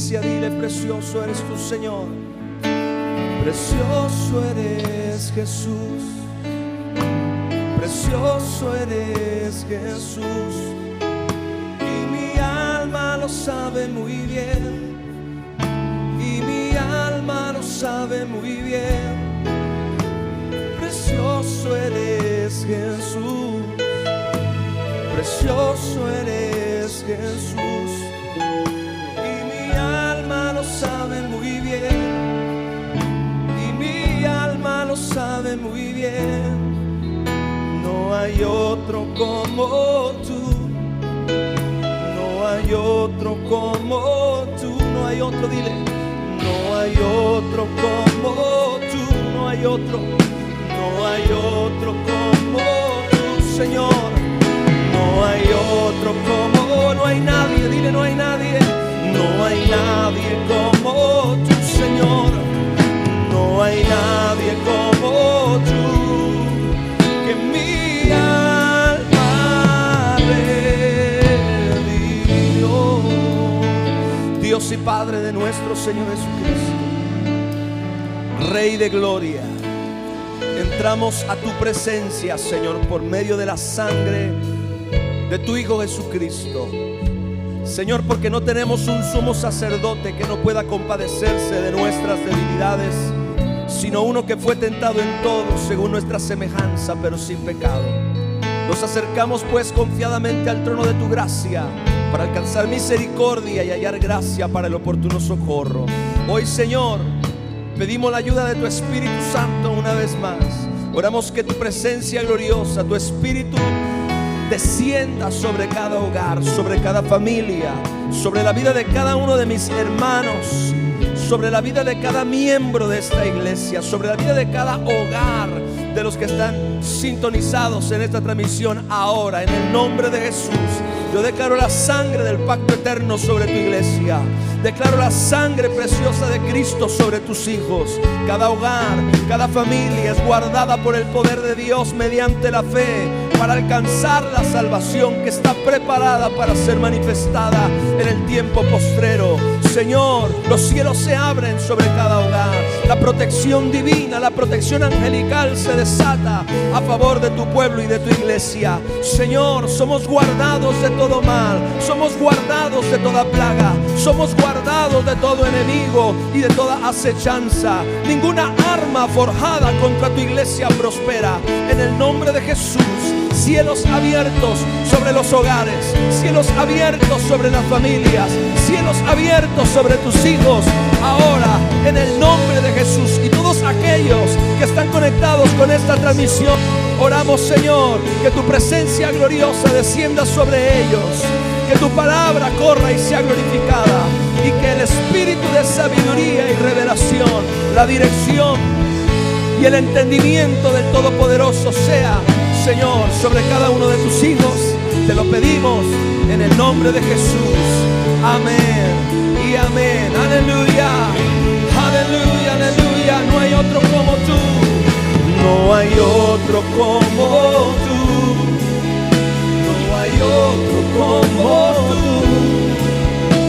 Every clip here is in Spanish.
iglesia, dile: precioso eres tú, Señor. Precioso eres Jesús. Precioso eres Jesús. Y mi alma lo sabe muy bien. Y mi alma lo sabe muy bien. Precioso eres Jesús. Precioso eres Jesús. Y mi alma lo sabe muy bien. Y mi alma lo sabe muy bien. No hay otro como tú. No hay otro como tú. No hay otro, dile. No hay otro como tú. No hay otro. No hay otro como tú, Señor. No hay otro como, no hay nadie, dile: no hay nadie. No hay nadie como tú, Señor. No hay nadie como tú, que mi alma redimió. Dios y Padre de nuestro Señor Jesucristo, Rey de gloria, entramos a tu presencia, Señor, por medio de la sangre de tu Hijo Jesucristo. Señor, porque no tenemos un sumo sacerdote que no pueda compadecerse de nuestras debilidades, sino uno que fue tentado en todo según nuestra semejanza, pero sin pecado. Nos acercamos pues confiadamente al trono de tu gracia para alcanzar misericordia y hallar gracia para el oportuno socorro. Hoy, Señor, pedimos la ayuda de tu Espíritu Santo una vez más. Oramos que tu presencia gloriosa, tu Espíritu, descienda sobre cada hogar, sobre cada familia, sobre la vida de cada uno de mis hermanos, sobre la vida de cada miembro de esta iglesia, sobre la vida de cada hogar de los que están sintonizados en esta transmisión ahora. En el nombre de Jesús, yo declaro la sangre del pacto eterno sobre tu iglesia. Declaro la sangre preciosa de Cristo sobre tus hijos. Cada hogar, cada familia es guardada por el poder de Dios mediante la fe, para alcanzar la salvación que está preparada para ser manifestada en el tiempo postrero. Señor, los cielos se abren sobre cada hogar. La protección divina, la protección angelical se desata a favor de tu pueblo y de tu iglesia. Señor, somos guardados de todo mal, somos guardados de toda plaga, somos guardados de todo enemigo y de toda acechanza. Ninguna arma forjada contra tu iglesia prospera. En el nombre de Jesús, cielos abiertos sobre los hogares, cielos abiertos sobre las familias, cielos abiertos sobre tus hijos, ahora en el nombre de Jesús. Y todos aquellos que están conectados con esta transmisión, oramos, Señor, que tu presencia gloriosa descienda sobre ellos, que tu palabra corra y sea glorificada, y que el espíritu de sabiduría y revelación, la dirección y el entendimiento del Todopoderoso sea, Señor, sobre cada uno de tus hijos. Te lo pedimos en el nombre de Jesús. Amén y amén. Aleluya, aleluya, aleluya. No hay otro como tú. No hay otro como tú. No hay otro como tú.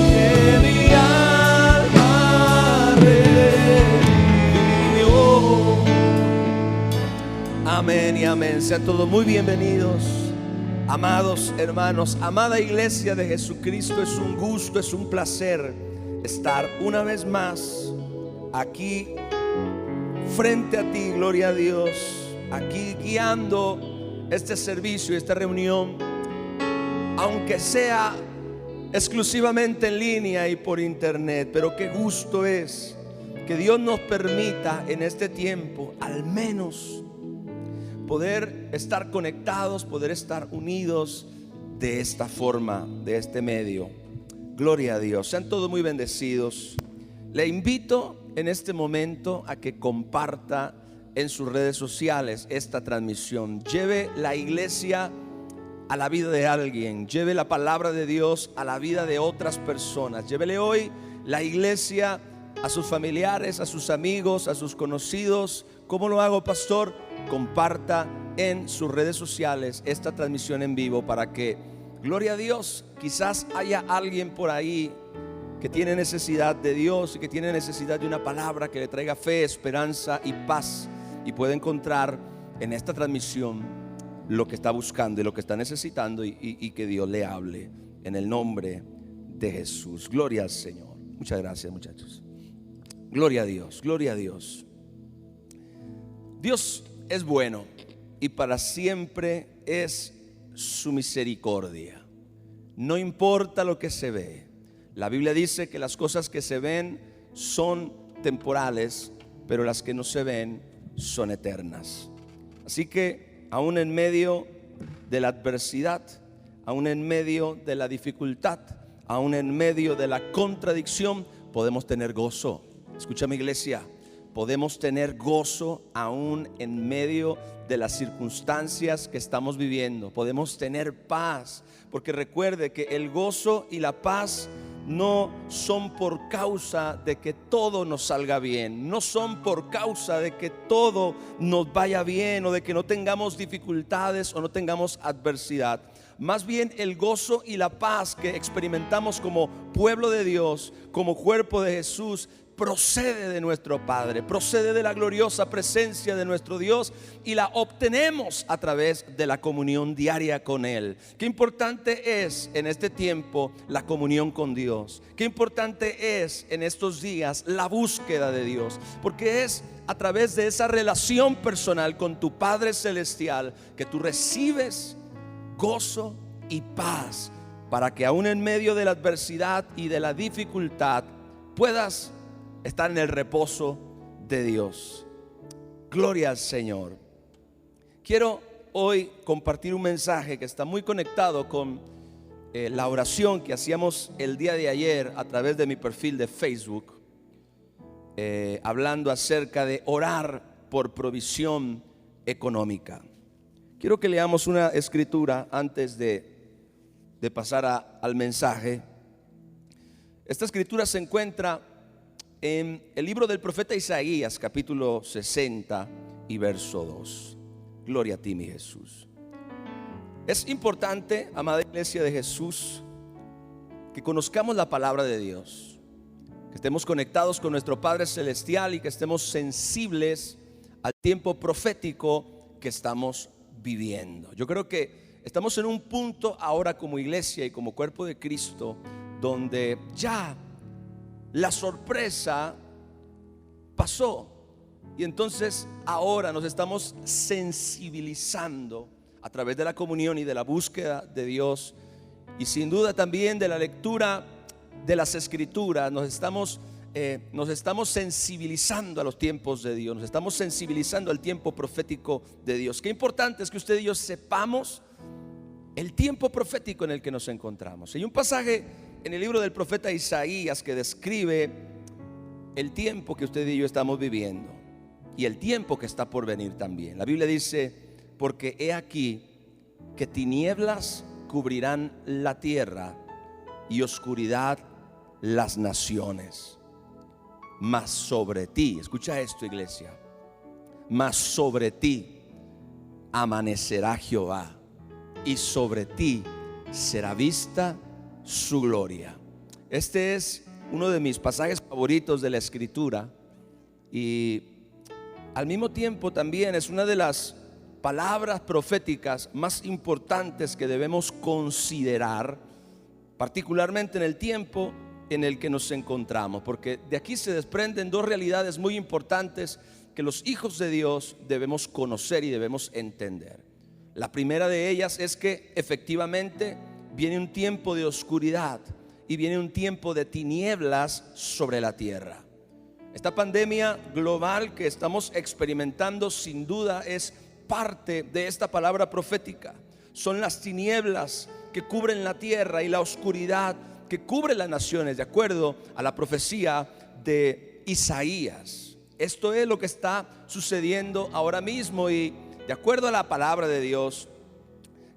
Que mi alma redimió. Amén y amén. Sean todos muy bienvenidos, amados hermanos, amada iglesia de Jesucristo. Es un gusto, es un placer estar una vez más aquí frente a ti, gloria a Dios, aquí guiando este servicio, esta reunión, aunque sea exclusivamente en línea y por internet. Pero qué gusto es que Dios nos permita en este tiempo al menos poder estar conectados, poder estar unidos de esta forma, de este medio. Gloria a Dios. Sean todos muy bendecidos. Le invito en este momento a que comparta en sus redes sociales esta transmisión. Lleve la iglesia a la vida de alguien. Lleve la palabra de Dios a la vida de otras personas. Llévele hoy la iglesia a sus familiares, a sus amigos, a sus conocidos. ¿Cómo lo hago, pastor? Comparta en sus redes sociales esta transmisión en vivo para que, gloria a Dios, quizás haya alguien por ahí que tiene necesidad de Dios y que tiene necesidad de una palabra que le traiga fe, esperanza y paz, y puede encontrar en esta transmisión lo que está buscando y lo que está necesitando, y que Dios le hable en el nombre de Jesús. Gloria al Señor. Muchas gracias, muchachos. Gloria a Dios, gloria a Dios. Dios es bueno y para siempre es su misericordia. No importa lo que se ve. La Biblia dice que las cosas que se ven son temporales, pero las que no se ven son eternas. Así que aún en medio de la adversidad, aún en medio de la dificultad, aún en medio de la contradicción, podemos tener gozo. Escúchame, iglesia, podemos tener gozo aún en medio de las circunstancias que estamos viviendo. Podemos tener paz, porque recuerde que el gozo y la paz no son por causa de que todo nos salga bien, no son por causa de que todo nos vaya bien o de que no tengamos dificultades o no tengamos adversidad. Más bien el gozo y la paz que experimentamos como pueblo de Dios, como cuerpo de Jesús, procede de nuestro Padre, procede de la gloriosa presencia de nuestro Dios, y la obtenemos a través de la comunión diaria con Él. Qué importante es en este tiempo la comunión con Dios. Qué importante es en estos días la búsqueda de Dios, porque es a través de esa relación personal con tu Padre Celestial que tú recibes gozo y paz, para que aún en medio de la adversidad y de la dificultad puedas estar en el reposo de Dios. Gloria al Señor. Quiero hoy compartir un mensaje que está muy conectado con la oración que hacíamos el día de ayer a través de mi perfil de Facebook, hablando acerca de orar por provisión económica. Quiero que leamos una escritura antes de pasar al mensaje. Esta escritura se encuentra en el libro del profeta Isaías, capítulo 60 y verso 2. Gloria a ti, mi Jesús. Es importante, amada iglesia de Jesús, que conozcamos la palabra de Dios, que estemos conectados con nuestro Padre Celestial y que estemos sensibles al tiempo profético que estamos viviendo. Yo creo que estamos en un punto ahora como iglesia y como cuerpo de Cristo donde ya la sorpresa pasó, y entonces ahora nos estamos sensibilizando a través de la comunión y de la búsqueda de Dios, y sin duda también de la lectura de las escrituras. Nos estamos sensibilizando a los tiempos de Dios, nos estamos sensibilizando al tiempo profético de Dios. Qué importante es que usted y yo sepamos el tiempo profético en el que nos encontramos. Hay un pasaje en el libro del profeta Isaías que describe el tiempo que usted y yo estamos viviendo y el tiempo que está por venir también. La Biblia dice: porque he aquí que tinieblas cubrirán la tierra y oscuridad las naciones, mas sobre ti, escucha esto, iglesia, mas sobre ti amanecerá Jehová, y sobre ti será vista su gloria. Este es uno de mis pasajes favoritos de la escritura, y al mismo tiempo también es una de las palabras proféticas más importantes que debemos considerar, particularmente en el tiempo en el que nos encontramos, porque de aquí se desprenden dos realidades muy importantes que los hijos de Dios debemos conocer y debemos entender. La primera de ellas es que efectivamente viene un tiempo de oscuridad y viene un tiempo de tinieblas sobre la tierra. Esta pandemia global que estamos experimentando sin duda es parte de esta palabra profética. Son las tinieblas que cubren la tierra y la oscuridad que cubre las naciones, de acuerdo a la profecía de Isaías. Esto es lo que está sucediendo ahora mismo, y de acuerdo a la palabra de Dios,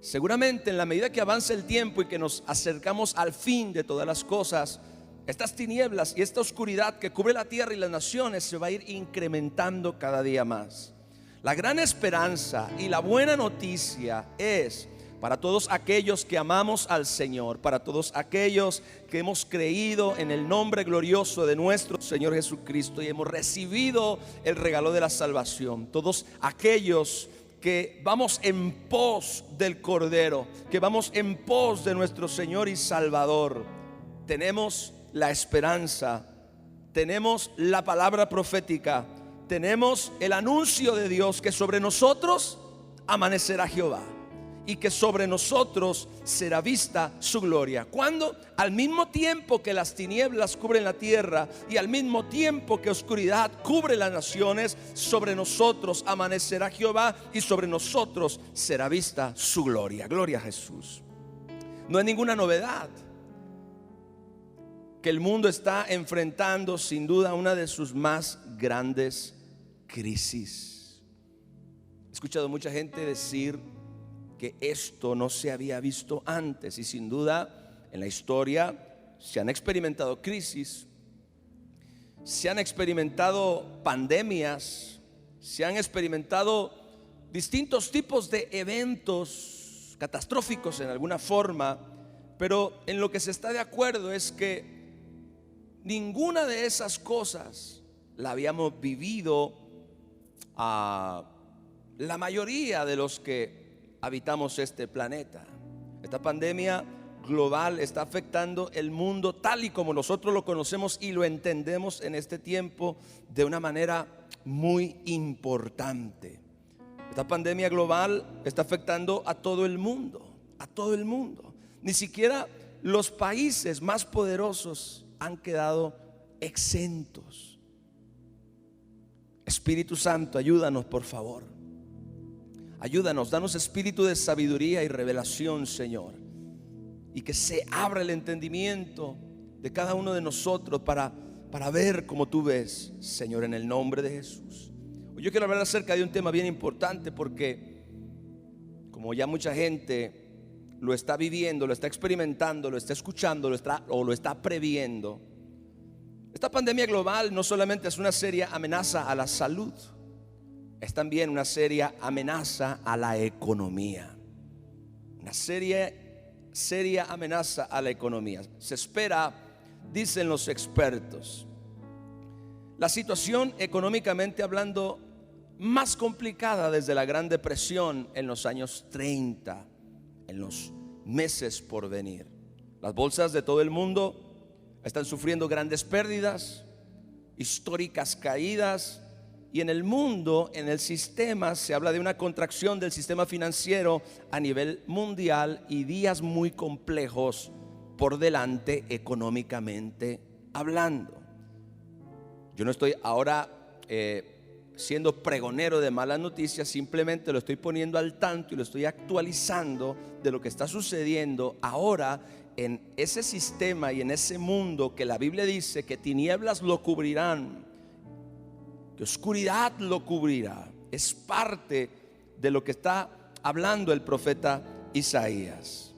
seguramente en la medida que avanza el tiempo y que nos acercamos al fin de todas las cosas, estas tinieblas y esta oscuridad que cubre la tierra y las naciones se va a ir incrementando cada día más. La gran esperanza y la buena noticia es para todos aquellos que amamos al Señor, para todos aquellos que hemos creído en el nombre glorioso de nuestro Señor Jesucristo y hemos recibido el regalo de la salvación, todos aquellos que vamos en pos del Cordero, que vamos en pos de nuestro Señor y Salvador, tenemos la esperanza, tenemos la palabra profética, tenemos el anuncio de Dios que sobre nosotros amanecerá Jehová y que sobre nosotros será vista su gloria. Cuando al mismo tiempo que las tinieblas cubren la tierra y al mismo tiempo que oscuridad cubre las naciones, sobre nosotros amanecerá Jehová y sobre nosotros será vista su gloria. Gloria a Jesús. No es ninguna novedad que el mundo está enfrentando sin duda una de sus más grandes crisis. He escuchado mucha gente decir que esto no se había visto antes, y sin duda en la historia se han experimentado crisis, se han experimentado pandemias, se han experimentado distintos tipos de eventos catastróficos en alguna forma, pero en lo que se está de acuerdo es que ninguna de esas cosas la habíamos vivido a la mayoría de los que habitamos este planeta. Esta pandemia global está afectando el mundo tal y como nosotros lo conocemos y lo entendemos en este tiempo de una manera muy importante. Esta pandemia global está afectando a todo el mundo, a todo el mundo. Ni siquiera los países más poderosos han quedado exentos. Espíritu Santo, ayúdanos, por favor. Ayúdanos, danos espíritu de sabiduría y revelación, Señor, y que se abra el entendimiento de cada uno de nosotros para ver como tú ves, Señor, en el nombre de Jesús. Hoy yo quiero hablar acerca de un tema bien importante, porque como ya mucha gente lo está viviendo, lo está experimentando, lo está escuchando, lo está previendo, esta pandemia global no solamente es una seria amenaza a la salud, es también una seria amenaza a la economía. Una seria amenaza a la economía. Se espera, dicen los expertos, la situación económicamente hablando más complicada desde la Gran Depresión en los años 30, en los meses por venir. Las bolsas de todo el mundo están sufriendo grandes pérdidas, históricas caídas. Y en el mundo, en el sistema, se habla de una contracción del sistema financiero a nivel mundial y días muy complejos por delante económicamente hablando. Yo no estoy ahora siendo pregonero de malas noticias, simplemente lo estoy poniendo al tanto y lo estoy actualizando de lo que está sucediendo ahora en ese sistema y en ese mundo que la Biblia dice que tinieblas lo cubrirán, que oscuridad lo cubrirá. Es parte de lo que está hablando el profeta Isaías.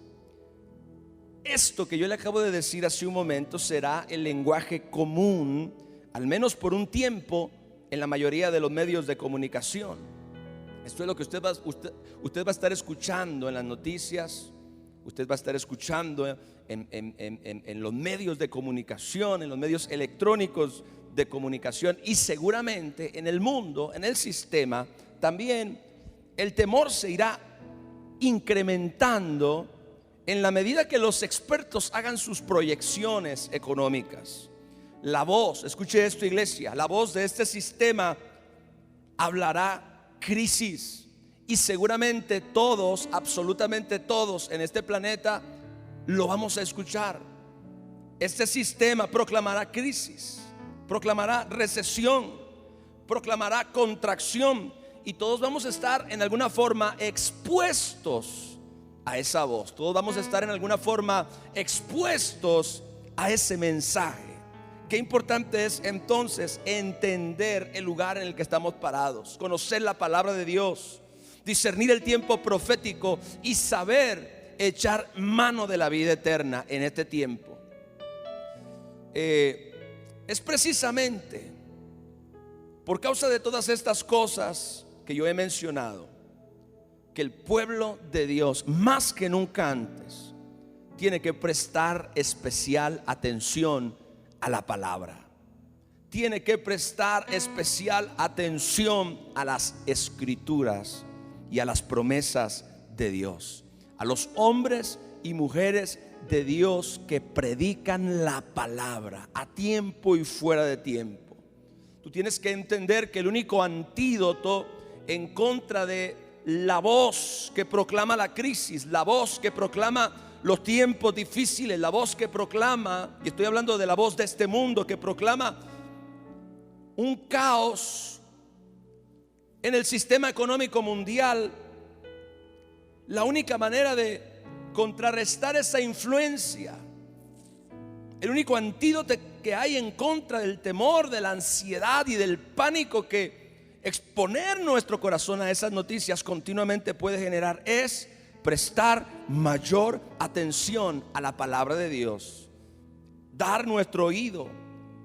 Esto que yo le acabo de decir hace un momento será el lenguaje común, al menos por un tiempo, en la mayoría de los medios de comunicación. Esto es lo que usted va a estar escuchando en las noticias, usted va a estar escuchando en los medios de comunicación, en los medios electrónicos de comunicación, y seguramente en el mundo, en el sistema, también el temor se irá incrementando en la medida que los expertos hagan sus proyecciones económicas. La voz, escuche esto, iglesia, la voz de este sistema hablará crisis, y seguramente todos, absolutamente todos en este planeta lo vamos a escuchar. Este sistema proclamará crisis, proclamará recesión, proclamará contracción, y todos vamos a estar en alguna forma expuestos a esa voz. Todos vamos a estar en alguna forma expuestos a ese mensaje. Qué importante es entonces entender el lugar en el que estamos parados, conocer la palabra de Dios, discernir el tiempo profético y saber echar mano de la vida eterna en este tiempo. Es precisamente por causa de todas estas cosas que yo he mencionado que el pueblo de Dios, más que nunca antes, tiene que prestar especial atención a la palabra. Tiene que prestar especial atención a las escrituras y a las promesas de Dios. A los hombres y mujeres de Dios que predican la palabra a tiempo y fuera de tiempo. Tú tienes que entender que el único antídoto en contra de la voz que proclama la crisis, la voz que proclama los tiempos difíciles, la voz que proclama, y estoy hablando de la voz de este mundo, que proclama un caos en el sistema económico mundial, la única manera de contrarrestar esa influencia, el único antídoto que hay en contra del temor, de la ansiedad y del pánico que exponer nuestro corazón a esas noticias continuamente puede generar, es prestar mayor atención a la palabra de Dios. Dar nuestro oído,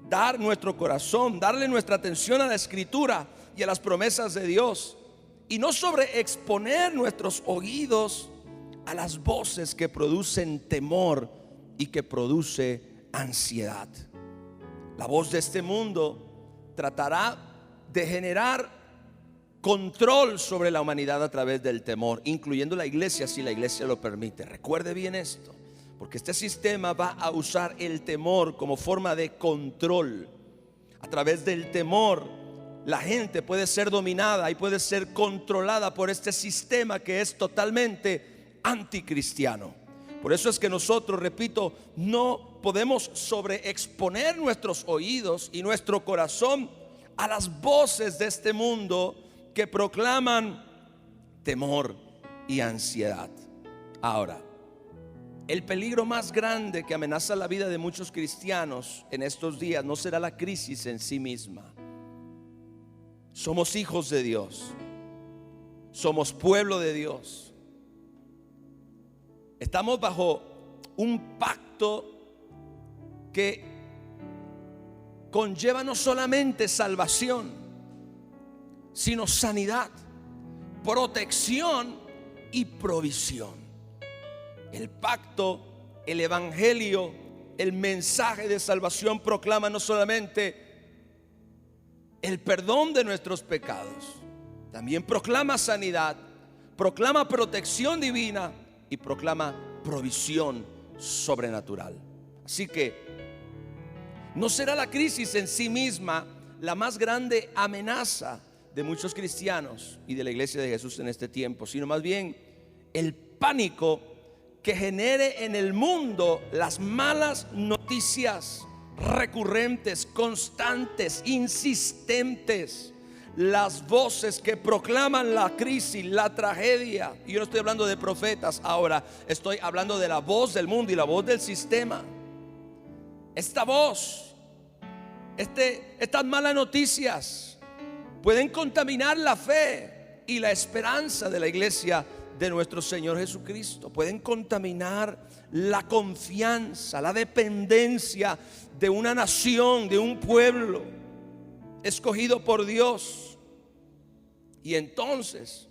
dar nuestro corazón, darle nuestra atención a la escritura y a las promesas de Dios, y no sobreexponer nuestros oídos a las voces que producen temor y que produce ansiedad. La voz de este mundo tratará de generar control sobre la humanidad a través del temor, incluyendo la iglesia, si la iglesia lo permite. Recuerde bien esto, porque este sistema va a usar el temor como forma de control. A través del temor, la gente puede ser dominada y puede ser controlada por este sistema que es totalmente anticristiano. Por eso es que nosotros, repito, no podemos sobreexponer nuestros oídos y nuestro corazón a las voces de este mundo que proclaman temor y ansiedad. Ahora, el peligro más grande que amenaza la vida de muchos cristianos en estos días no será la crisis en sí misma. Somos hijos de Dios, somos pueblo de Dios. Estamos bajo un pacto que conlleva no solamente salvación, sino sanidad, protección y provisión. El pacto, el evangelio, el mensaje de salvación proclama no solamente el perdón de nuestros pecados, también proclama sanidad, proclama protección divina y proclama provisión sobrenatural. Así que no será la crisis en sí misma la más grande amenaza de muchos cristianos y de la iglesia de Jesús en este tiempo, sino más bien el pánico que genere en el mundo las malas noticias recurrentes, constantes, insistentes, las voces que proclaman la crisis, la tragedia. Y yo no estoy hablando de profetas ahora, estoy hablando de la voz del mundo y la voz del sistema. Esta voz, estas malas noticias pueden contaminar la fe y la esperanza de la iglesia de nuestro Señor Jesucristo. Pueden contaminar la confianza, la dependencia de una nación, de un pueblo escogido por Dios. Y entonces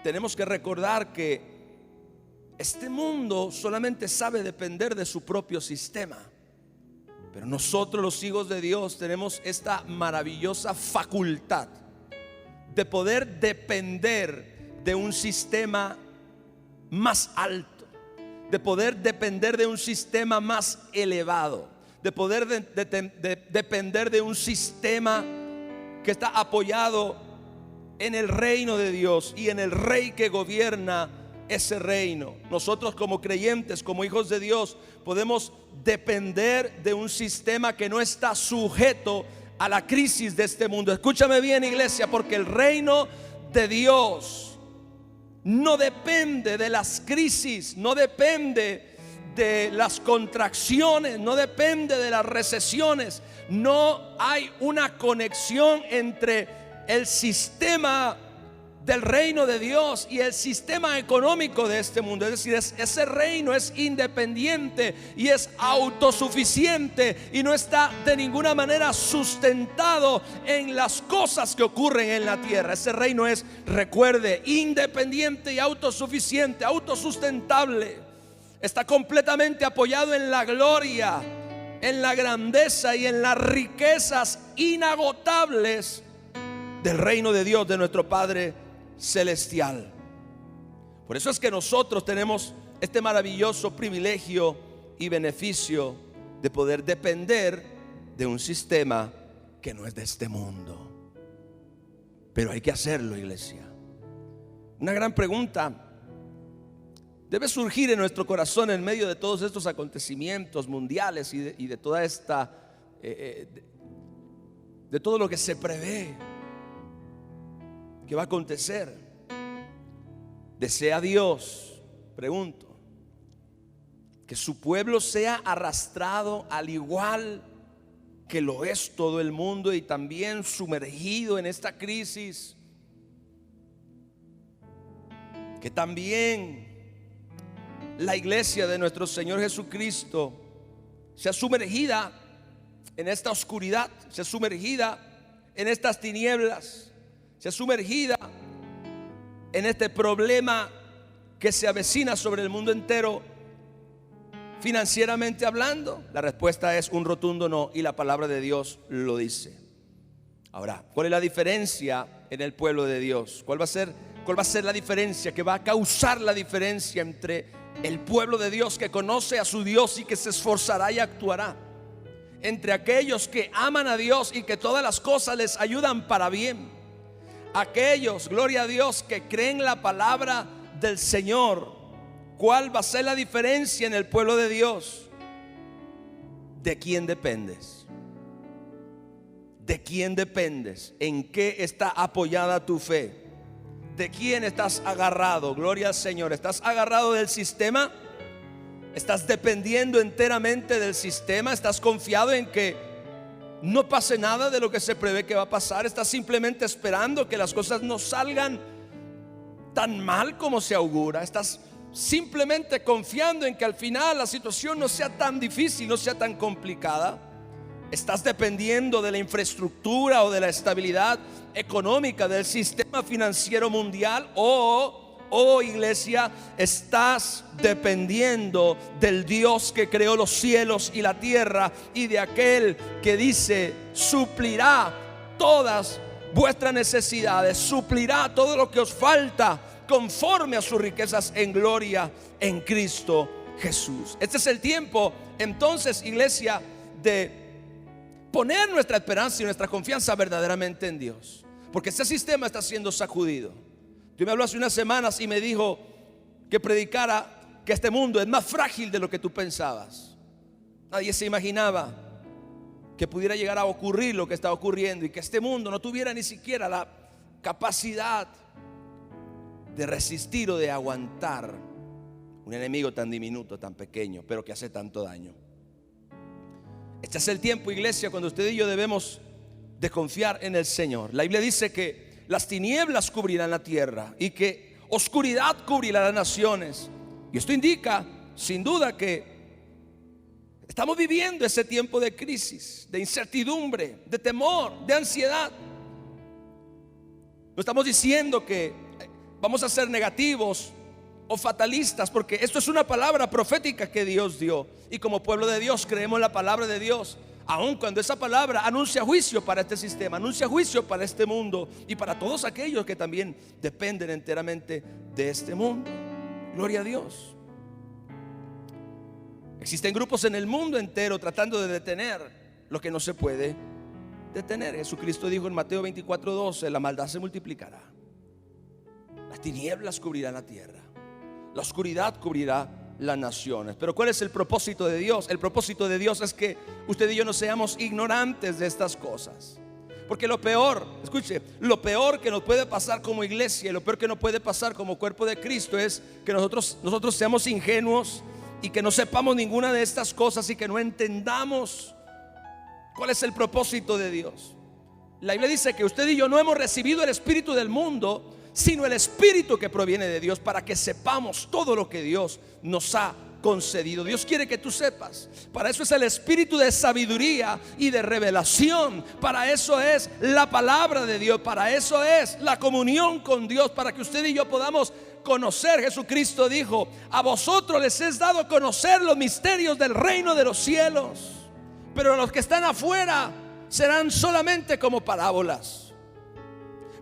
tenemos que recordar que este mundo solamente sabe depender de su propio sistema, pero nosotros, los hijos de Dios, tenemos esta maravillosa facultad de poder depender de un sistema más alto, de poder depender de un sistema más elevado, de poder depender de un sistema que está apoyado en el reino de Dios y en el rey que gobierna ese reino. Nosotros, como creyentes, como hijos de Dios, podemos depender de un sistema que no está sujeto a la crisis de este mundo. Escúchame bien, iglesia, porque el reino de Dios no depende de las crisis, no depende de las contracciones, no depende de las recesiones. No hay una conexión entre el sistema del reino de Dios y el sistema económico de este mundo. Es decir, ese reino es independiente y es autosuficiente y no está de ninguna manera sustentado en las cosas que ocurren en la tierra. Ese reino es, recuerde, independiente y autosuficiente, autosustentable. Está completamente apoyado en la gloria, en la grandeza y en las riquezas inagotables del reino de Dios, de nuestro Padre celestial. Por eso es que nosotros tenemos este maravilloso privilegio y beneficio de poder depender de un sistema que no es de este mundo. Pero hay que hacerlo, iglesia. Una gran pregunta debe surgir en nuestro corazón en medio de todos estos acontecimientos mundiales y de toda esta de todo lo que se prevé que va a acontecer. ¿Desea Dios, pregunto, que su pueblo sea arrastrado al igual que lo es todo el mundo y también sumergido en esta crisis? Que también la iglesia de nuestro Señor Jesucristo sea sumergida en esta oscuridad, sea sumergida en estas tinieblas, sea sumergida en este problema que se avecina sobre el mundo entero, financieramente hablando. La respuesta es un rotundo no, y la palabra de Dios lo dice. Ahora, ¿cuál es la diferencia en el pueblo de Dios? ¿Cuál va a ser la diferencia que va a causar la diferencia entre el pueblo de Dios que conoce a su Dios y que se esforzará y actuará, entre aquellos que aman a Dios y que todas las cosas les ayudan para bien, aquellos, gloria a Dios, que creen la palabra del Señor? ¿Cuál va a ser la diferencia en el pueblo de Dios? ¿De quién dependes? ¿De quién dependes? ¿En qué está apoyada tu fe? ¿De quién estás agarrado? Gloria al Señor. ¿Estás agarrado del sistema? ¿Estás dependiendo enteramente del sistema? ¿Estás confiado en que no pase nada de lo que se prevé que va a pasar? ¿Estás simplemente esperando que las cosas no salgan tan mal como se augura? ¿Estás simplemente confiando en que al final la situación no sea tan difícil, no sea tan complicada? ¿Estás dependiendo de la infraestructura o de la estabilidad económica del sistema financiero mundial? O iglesia, estás dependiendo del Dios que creó los cielos y la tierra y de aquel que dice: suplirá todas vuestras necesidades, suplirá todo lo que os falta conforme a sus riquezas en gloria en Cristo Jesús. Este es el tiempo entonces, iglesia, de poner nuestra esperanza y nuestra confianza verdaderamente en Dios, porque este sistema está siendo sacudido. Dios me habló hace unas semanas y me dijo que predicara que este mundo es más frágil de lo que tú pensabas. Nadie se imaginaba que pudiera llegar a ocurrir lo que está ocurriendo y que este mundo no tuviera ni siquiera la capacidad de resistir o de aguantar un enemigo tan diminuto, tan pequeño, pero que hace tanto daño. Este es el tiempo, iglesia, cuando usted y yo debemos de confiar en el Señor. La Biblia dice que las tinieblas cubrirán la tierra y que oscuridad cubrirá las naciones. Y esto indica sin duda que estamos viviendo ese tiempo de crisis, de incertidumbre, de temor, de ansiedad. No estamos diciendo que vamos a ser negativos o fatalistas, porque esto es una palabra profética que Dios dio, y como pueblo de Dios creemos en la palabra de Dios, aun cuando esa palabra anuncia juicio para este sistema, anuncia juicio para este mundo y para todos aquellos que también dependen enteramente de este mundo. Gloria a Dios. Existen grupos en el mundo entero tratando de detener lo que no se puede detener. Jesucristo dijo en Mateo 24:12: la maldad se multiplicará, las tinieblas cubrirán la tierra, la oscuridad cubrirá las naciones. Pero ¿cuál es el propósito de Dios? El propósito de Dios es que usted y yo no seamos ignorantes de estas cosas. Porque lo peor, escuche, lo peor que nos puede pasar como iglesia y lo peor que nos puede pasar como cuerpo de Cristo es que nosotros seamos ingenuos y que no sepamos ninguna de estas cosas y que no entendamos cuál es el propósito de Dios. La Biblia dice que usted y yo no hemos recibido el espíritu del mundo, sino el Espíritu que proviene de Dios, para que sepamos todo lo que Dios nos ha concedido. Dios quiere que tú sepas. Para eso es el espíritu de sabiduría y de revelación. Para eso es la palabra de Dios. Para eso es la comunión con Dios, para que usted y yo podamos conocer. Jesucristo dijo: a vosotros les es dado a conocer los misterios del reino de los cielos, pero a los que están afuera serán solamente como parábolas.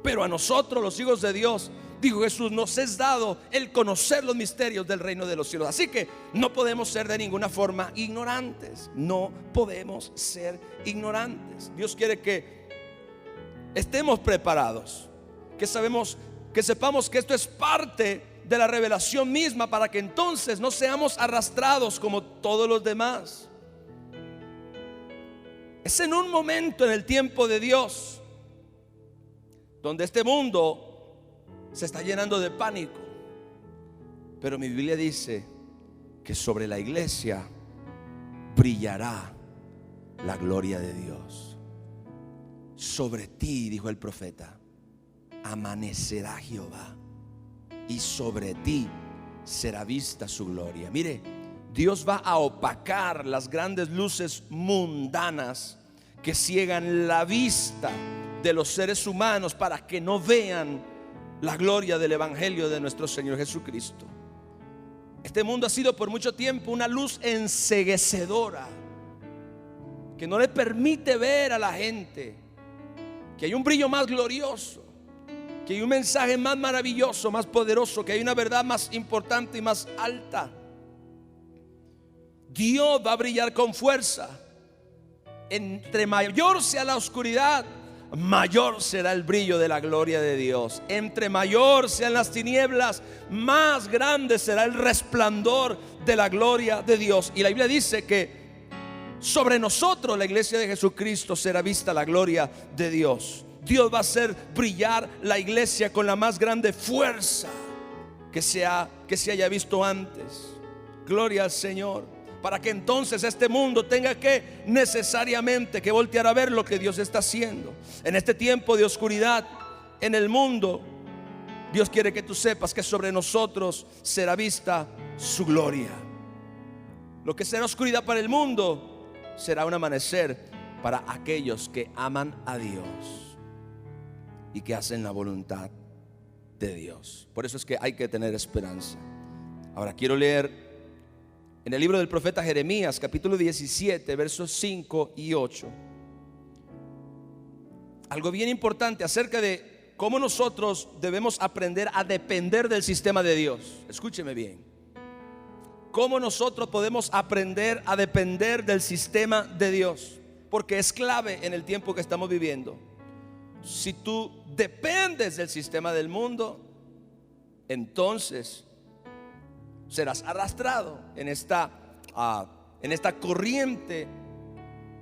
Pero a nosotros, los hijos de Dios, dijo Jesús, nos es dado el conocer los misterios del reino de los cielos. Así que no podemos ser de ninguna forma ignorantes. No podemos ser ignorantes. Dios quiere que estemos preparados, que sepamos que esto es parte de la revelación misma, para que entonces no seamos arrastrados como todos los demás. Es en un momento en el tiempo de Dios donde este mundo se está llenando de pánico, pero mi Biblia dice que sobre la iglesia brillará la gloria de Dios. Sobre ti, dijo el profeta, amanecerá Jehová, y sobre ti será vista su gloria. Mire, Dios va a opacar las grandes luces mundanas que ciegan la vista de los seres humanos para que no vean la gloria del evangelio de nuestro Señor Jesucristo. Este mundo ha sido por mucho tiempo una luz enceguecedora que no le permite ver a la gente que hay un brillo más glorioso, que hay un mensaje más maravilloso, más poderoso, que hay una verdad más importante y más alta. Dios va a brillar con fuerza. Entre mayor sea la oscuridad, mayor será el brillo de la gloria de Dios. Entre mayor sean las tinieblas, más grande será el resplandor de la gloria de Dios. Y la Biblia dice que sobre nosotros, la iglesia de Jesucristo, será vista la gloria de Dios. Dios va a hacer brillar la iglesia con la más grande fuerza que se haya visto antes. Gloria al Señor. Para que entonces este mundo tenga que necesariamente que voltear a ver lo que Dios está haciendo. En este tiempo de oscuridad en el mundo, Dios quiere que tú sepas que sobre nosotros será vista su gloria. Lo que será oscuridad para el mundo será un amanecer para aquellos que aman a Dios y que hacen la voluntad de Dios. Por eso es que hay que tener esperanza. Ahora quiero leer en el libro del profeta Jeremías, capítulo 17, versos 5 y 8. Algo bien importante acerca de cómo nosotros debemos aprender a depender del sistema de Dios. Escúcheme bien. Cómo nosotros podemos aprender a depender del sistema de Dios, porque es clave en el tiempo que estamos viviendo. Si tú dependes del sistema del mundo, entonces serás arrastrado en esta corriente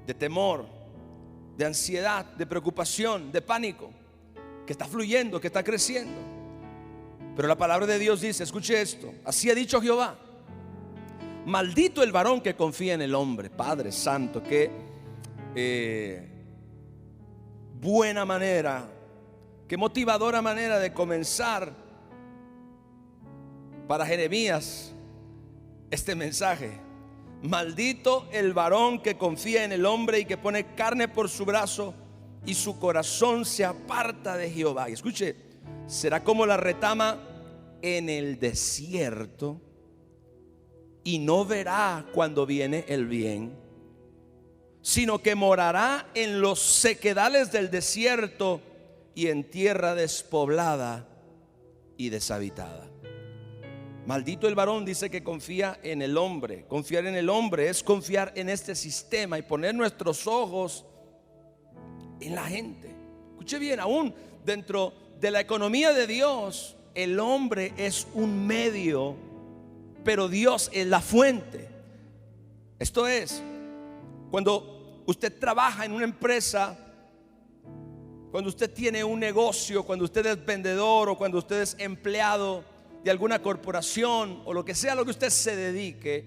de temor, de ansiedad, de preocupación, de pánico que está fluyendo, que está creciendo. Pero la palabra de Dios dice, escuche esto: así ha dicho Jehová, maldito el varón que confía en el hombre. Padre santo, qué buena manera, qué motivadora manera de comenzar para Jeremías este mensaje. Maldito el varón que confía en el hombre y que pone carne por su brazo y su corazón se aparta de Jehová. Y escuche, será como la retama en el desierto y no verá cuando viene el bien, sino que morará en los sequedales del desierto y en tierra despoblada y deshabitada. Maldito el varón, dice, que confía en el hombre. Confiar en el hombre es confiar en este sistema y poner nuestros ojos en la gente. Escuche bien, aún dentro de la economía de Dios, el hombre es un medio, pero Dios es la fuente. Esto es, cuando usted trabaja en una empresa, cuando usted tiene un negocio, cuando usted es vendedor o cuando usted es empleado de alguna corporación o lo que sea lo que usted se dedique,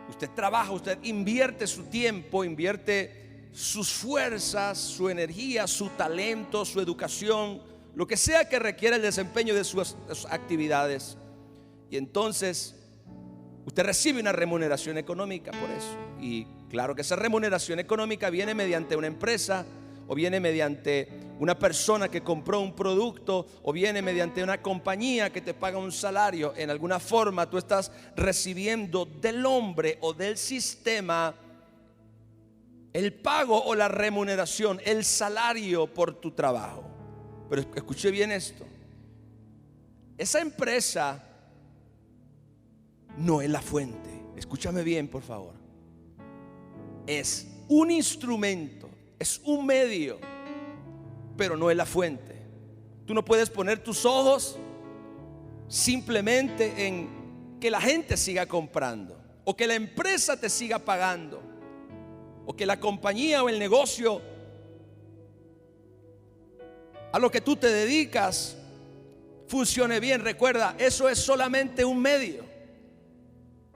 usted trabaja, usted invierte su tiempo, invierte sus fuerzas, su energía, su talento, su educación, lo que sea que requiera el desempeño de sus actividades. Y entonces usted recibe una remuneración económica por eso. Y claro que esa remuneración económica viene mediante una empresa, o viene mediante una persona que compró un producto, o viene mediante una compañía que te paga un salario. En alguna forma tú estás recibiendo del hombre o del sistema el pago o la remuneración, el salario por tu trabajo. Pero escuche bien esto: esa empresa no es la fuente. Escúchame bien, por favor. Es un instrumento, es un medio, pero no es la fuente. Tú no puedes poner tus ojos simplemente en que la gente siga comprando, o que la empresa te siga pagando, o que la compañía o el negocio a lo que tú te dedicas funcione bien. Recuerda, eso es solamente un medio,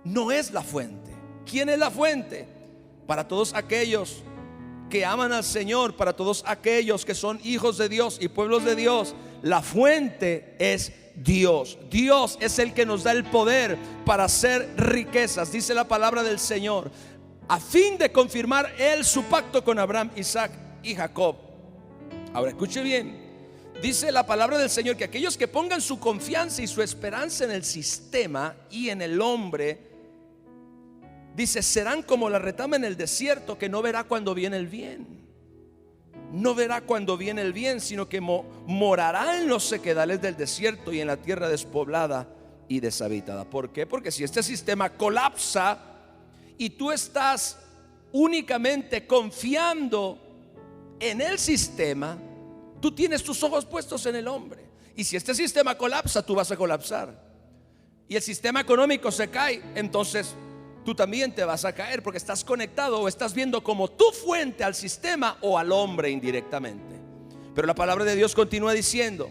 no es la fuente. ¿Quién es la fuente? Para todos aquellos que aman al Señor, para todos aquellos que son hijos de Dios y pueblos de Dios, la fuente es Dios. Dios es el que nos da el poder para hacer riquezas, dice la palabra del Señor, a fin de confirmar Él su pacto con Abraham, Isaac y Jacob. Ahora escuche bien, dice la palabra del Señor que aquellos que pongan su confianza y su esperanza en el sistema y en el hombre, dice, serán como la retama en el desierto, que no verá cuando viene el bien. No verá cuando viene el bien, sino que morará en los sequedales del desierto y en la tierra despoblada y deshabitada. ¿Por qué? Porque si este sistema colapsa y tú estás únicamente confiando en el sistema, tú tienes tus ojos puestos en el hombre. Y si este sistema colapsa, tú vas a colapsar. Y el sistema económico se cae, entonces tú también te vas a caer, porque estás conectado o estás viendo como tu fuente al sistema o al hombre indirectamente. Pero la palabra de Dios continúa diciendo: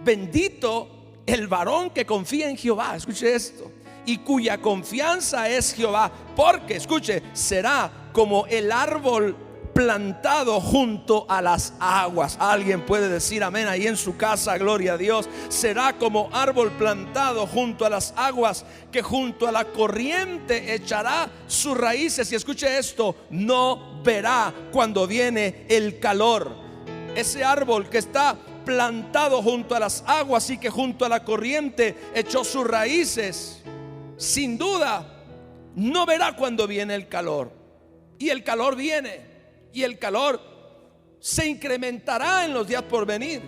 bendito el varón que confía en Jehová, escuche esto, y cuya confianza es Jehová, porque, escuche, será como el árbol plantado junto a las aguas. Alguien puede decir amén ahí en su casa, gloria a Dios. Será como árbol plantado junto a las aguas, que junto a la corriente echará sus raíces. Y escuche esto: no verá cuando viene el calor. Ese árbol que está plantado junto a las aguas y que junto a la corriente echó sus raíces, sin duda no verá cuando viene el calor. Y el calor viene, y el calor se incrementará en los días por venir.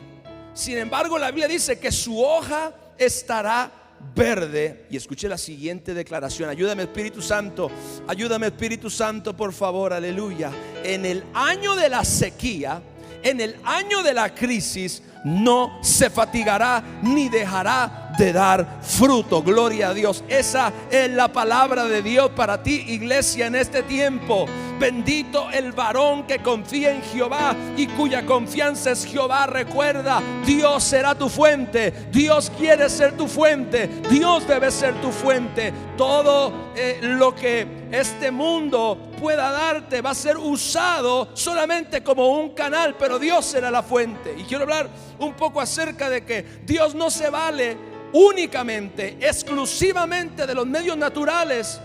Sin embargo, la Biblia dice que su hoja estará verde. Y escuche la siguiente declaración. Ayúdame, Espíritu Santo. Ayúdame, Espíritu Santo, por favor. Aleluya. En el año de la sequía, en el año de la crisis, no se fatigará ni dejará de dar fruto. Gloria a Dios. Esa es la palabra de Dios para ti, iglesia, en este tiempo. Bendito el varón que confía en Jehová y cuya confianza es Jehová. Recuerda, Dios será tu fuente. Dios quiere ser tu fuente. Dios debe ser tu fuente. Todo lo que este mundo pueda darte va a ser usado solamente como un canal, pero Dios será la fuente. Y quiero hablar un poco acerca de que Dios no se vale únicamente, exclusivamente de los medios naturales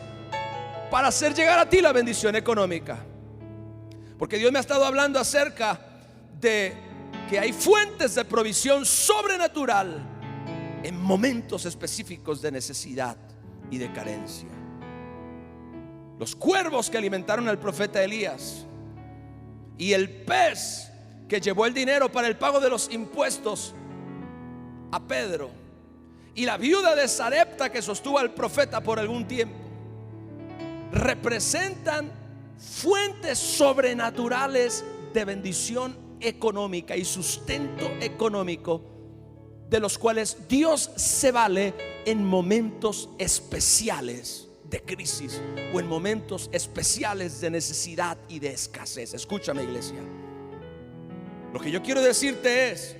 para hacer llegar a ti la bendición económica. Porque Dios me ha estado hablando acerca de que hay fuentes de provisión sobrenatural en momentos específicos de necesidad y de carencia. Los cuervos que alimentaron al profeta Elías, y el pez que llevó el dinero para el pago de los impuestos a Pedro, y la viuda de Sarepta que sostuvo al profeta por algún tiempo, representan fuentes sobrenaturales de bendición económica y sustento económico, de los cuales Dios se vale en momentos especiales de crisis o en momentos especiales de necesidad y de escasez. Escúchame, iglesia. Lo que yo quiero decirte es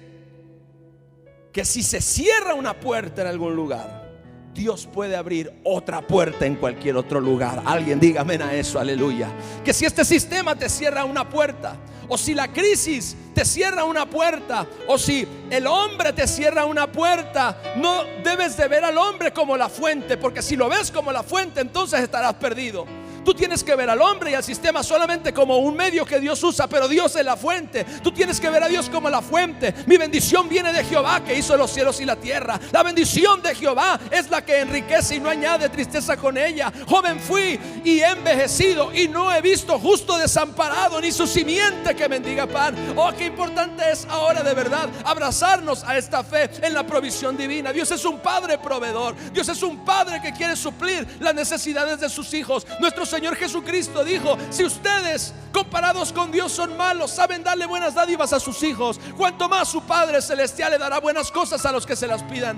que si se cierra una puerta en algún lugar, Dios puede abrir otra puerta en cualquier otro lugar. Alguien diga amén a eso, aleluya. Que si este sistema te cierra una puerta, o si la crisis te cierra una puerta, o si el hombre te cierra una puerta, no debes de ver al hombre como la fuente, porque si lo ves como la fuente, entonces estarás perdido. Tú tienes que ver al hombre y al sistema solamente como un medio que Dios usa, pero Dios es la fuente. Tú tienes que ver a Dios como la fuente. Mi bendición viene de Jehová, que hizo los cielos y la tierra. La bendición de Jehová es la que enriquece y no añade tristeza con ella. Joven fui y he envejecido, y no he visto justo desamparado, ni su simiente que mendiga pan. Oh, qué importante es ahora de verdad abrazarnos a esta fe en la provisión divina. Dios es un Padre proveedor. Dios es un Padre que quiere suplir las necesidades de sus hijos. Nuestro Señor Jesucristo dijo: si ustedes comparados con Dios son malos, saben darle buenas dádivas a sus hijos, cuanto más su Padre Celestial le dará buenas cosas a los que se las pidan.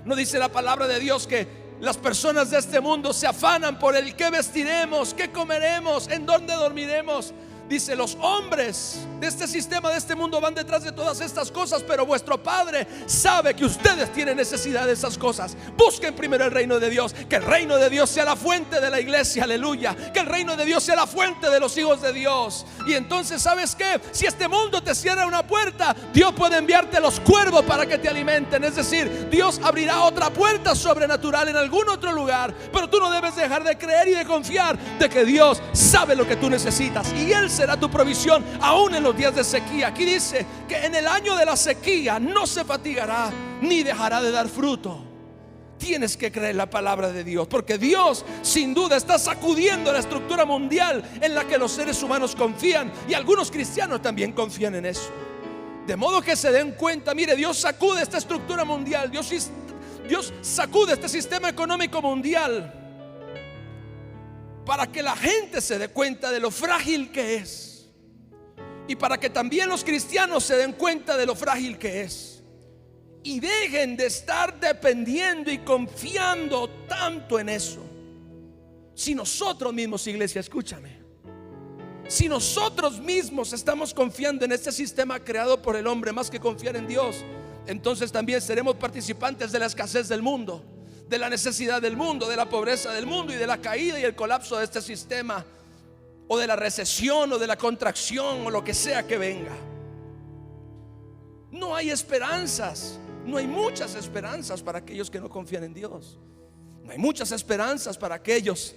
¿No dice la palabra de Dios que las personas de este mundo se afanan por el qué vestiremos, qué comeremos, en dónde dormiremos? Dice: los hombres de este sistema, de este mundo, van detrás de todas estas cosas, pero vuestro Padre sabe que ustedes tienen necesidad de esas cosas. Busquen primero el reino de Dios. Que el reino de Dios sea la fuente de la iglesia, aleluya. Que el reino de Dios sea la fuente de los hijos de Dios. Y entonces, ¿sabes qué? Si este mundo te cierra una puerta, Dios puede enviarte los cuervos para que te alimenten. Es decir, Dios abrirá otra puerta sobrenatural en algún otro lugar. Pero tú no debes dejar de creer y de confiar de que Dios sabe lo que tú necesitas, y Él será tu provisión aún en los días de sequía. Aquí dice que en el año de la sequía no se fatigará ni dejará de dar fruto. Tienes que creer la palabra de Dios, porque Dios sin duda está sacudiendo la estructura mundial en la que los seres humanos confían, y algunos cristianos también confían en eso. De modo que se den cuenta, mire, Dios sacude esta estructura mundial. Dios sacude este sistema económico mundial para que la gente se dé cuenta de lo frágil que es, y para que también los cristianos se den cuenta de lo frágil que es, y dejen de estar dependiendo y confiando tanto en eso. Si nosotros mismos, iglesia, escúchame, si nosotros mismos estamos confiando en este sistema creado por el hombre más que confiar en Dios, entonces también seremos participantes de la escasez del mundo, de la necesidad del mundo, de la pobreza del mundo y de la caída y el colapso de este sistema, o de la recesión, o de la contracción, o lo que sea que venga. No hay esperanzas, no hay muchas esperanzas para aquellos que no confían en Dios. No hay muchas esperanzas para aquellos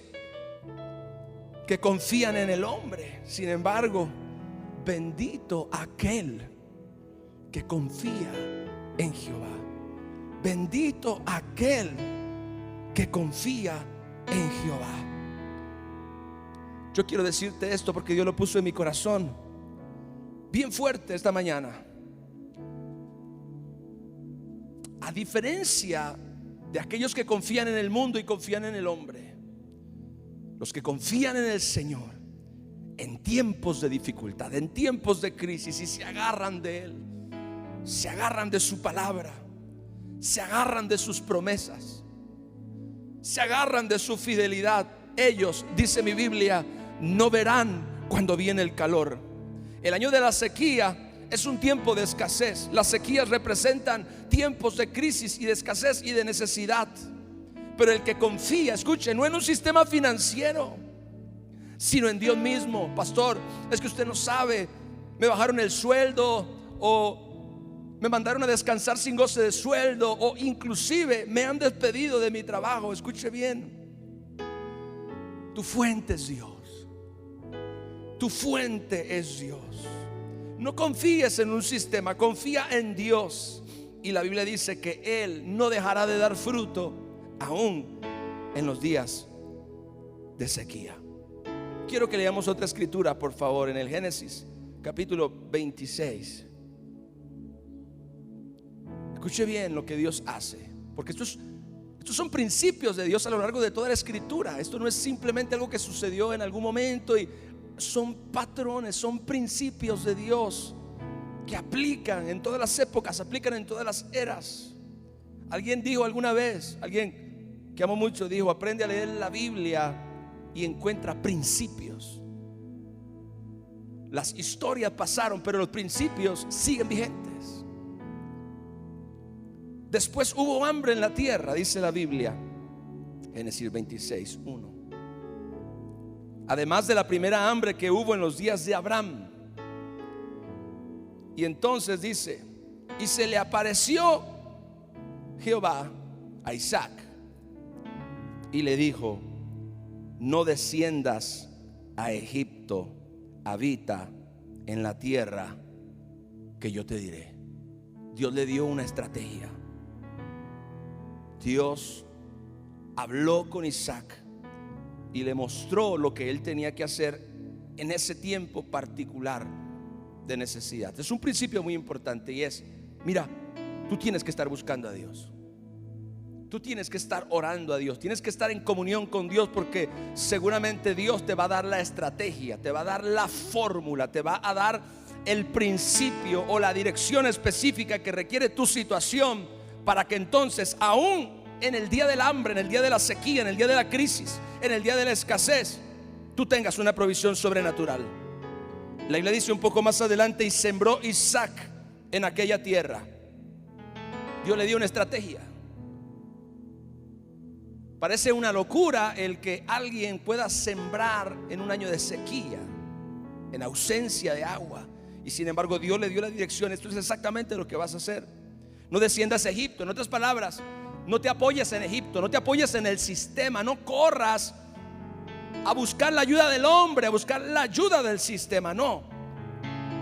que confían en el hombre. Sin embargo, bendito aquel que confía en Jehová. Bendito aquel que confía en Jehová. Yo quiero decirte esto porque Dios lo puso en mi corazón bien fuerte esta mañana. A diferencia de aquellos que confían en el mundo y confían en el hombre, los que confían en el Señor en tiempos de dificultad, en tiempos de crisis, y se agarran de Él, se agarran de su palabra, se agarran de sus promesas, se agarran de su fidelidad, ellos, dice mi Biblia, no verán cuando viene el calor. El año de la sequía es un tiempo de escasez. Las sequías representan tiempos de crisis y de escasez y de necesidad. Pero el que confía, escuche, no en un sistema financiero, sino en Dios mismo. Pastor, es que usted no sabe, me bajaron el sueldo, o me mandaron a descansar sin goce de sueldo, o inclusive me han despedido de mi trabajo. Escuche bien, tu fuente es Dios. Tu fuente es Dios. No confíes en un sistema, confía en Dios. Y la Biblia dice que Él no dejará de dar fruto aún en los días de sequía. Quiero que leamos otra escritura, por favor, en el Génesis capítulo 26. Escuche bien lo que Dios hace, porque estos son principios de Dios a lo largo de toda la escritura. Esto no es simplemente algo que sucedió en algún momento, y son patrones, son principios de Dios que aplican en todas las épocas, aplican en todas las eras. Alguien dijo alguna vez, alguien que amo mucho dijo: aprende a leer la Biblia y encuentra principios. Las historias pasaron, pero los principios siguen vigentes. Después hubo hambre en la tierra, dice la Biblia, Génesis 26:1. Además de la primera hambre que hubo en los días de Abraham. Y entonces dice: y se le apareció Jehová a Isaac y le dijo: no desciendas a Egipto, habita en la tierra que yo te diré. Dios le dio una estrategia. Dios habló con Isaac y le mostró lo que él tenía que hacer en ese tiempo particular de necesidad. Es un principio muy importante y es: mira, tú tienes que estar buscando a Dios. Tú tienes que estar orando a Dios, tienes que estar en comunión con Dios, porque seguramente Dios te va a dar la estrategia, te va a dar la fórmula, te va a dar el principio o la dirección específica que requiere tu situación, para que entonces, aún en el día del hambre, en el día de la sequía, en el día de la crisis, en el día de la escasez, tú tengas una provisión sobrenatural. La Biblia dice un poco más adelante: y sembró Isaac en aquella tierra. Dios le dio una estrategia. Parece una locura el que alguien pueda sembrar en un año de sequía, en ausencia de agua, y sin embargo Dios le dio la dirección. Esto es exactamente lo que vas a hacer. No desciendas a Egipto. En otras palabras, no te apoyes en Egipto, no te apoyes en el sistema, no corras a buscar la ayuda del hombre, a buscar la ayuda del sistema, no.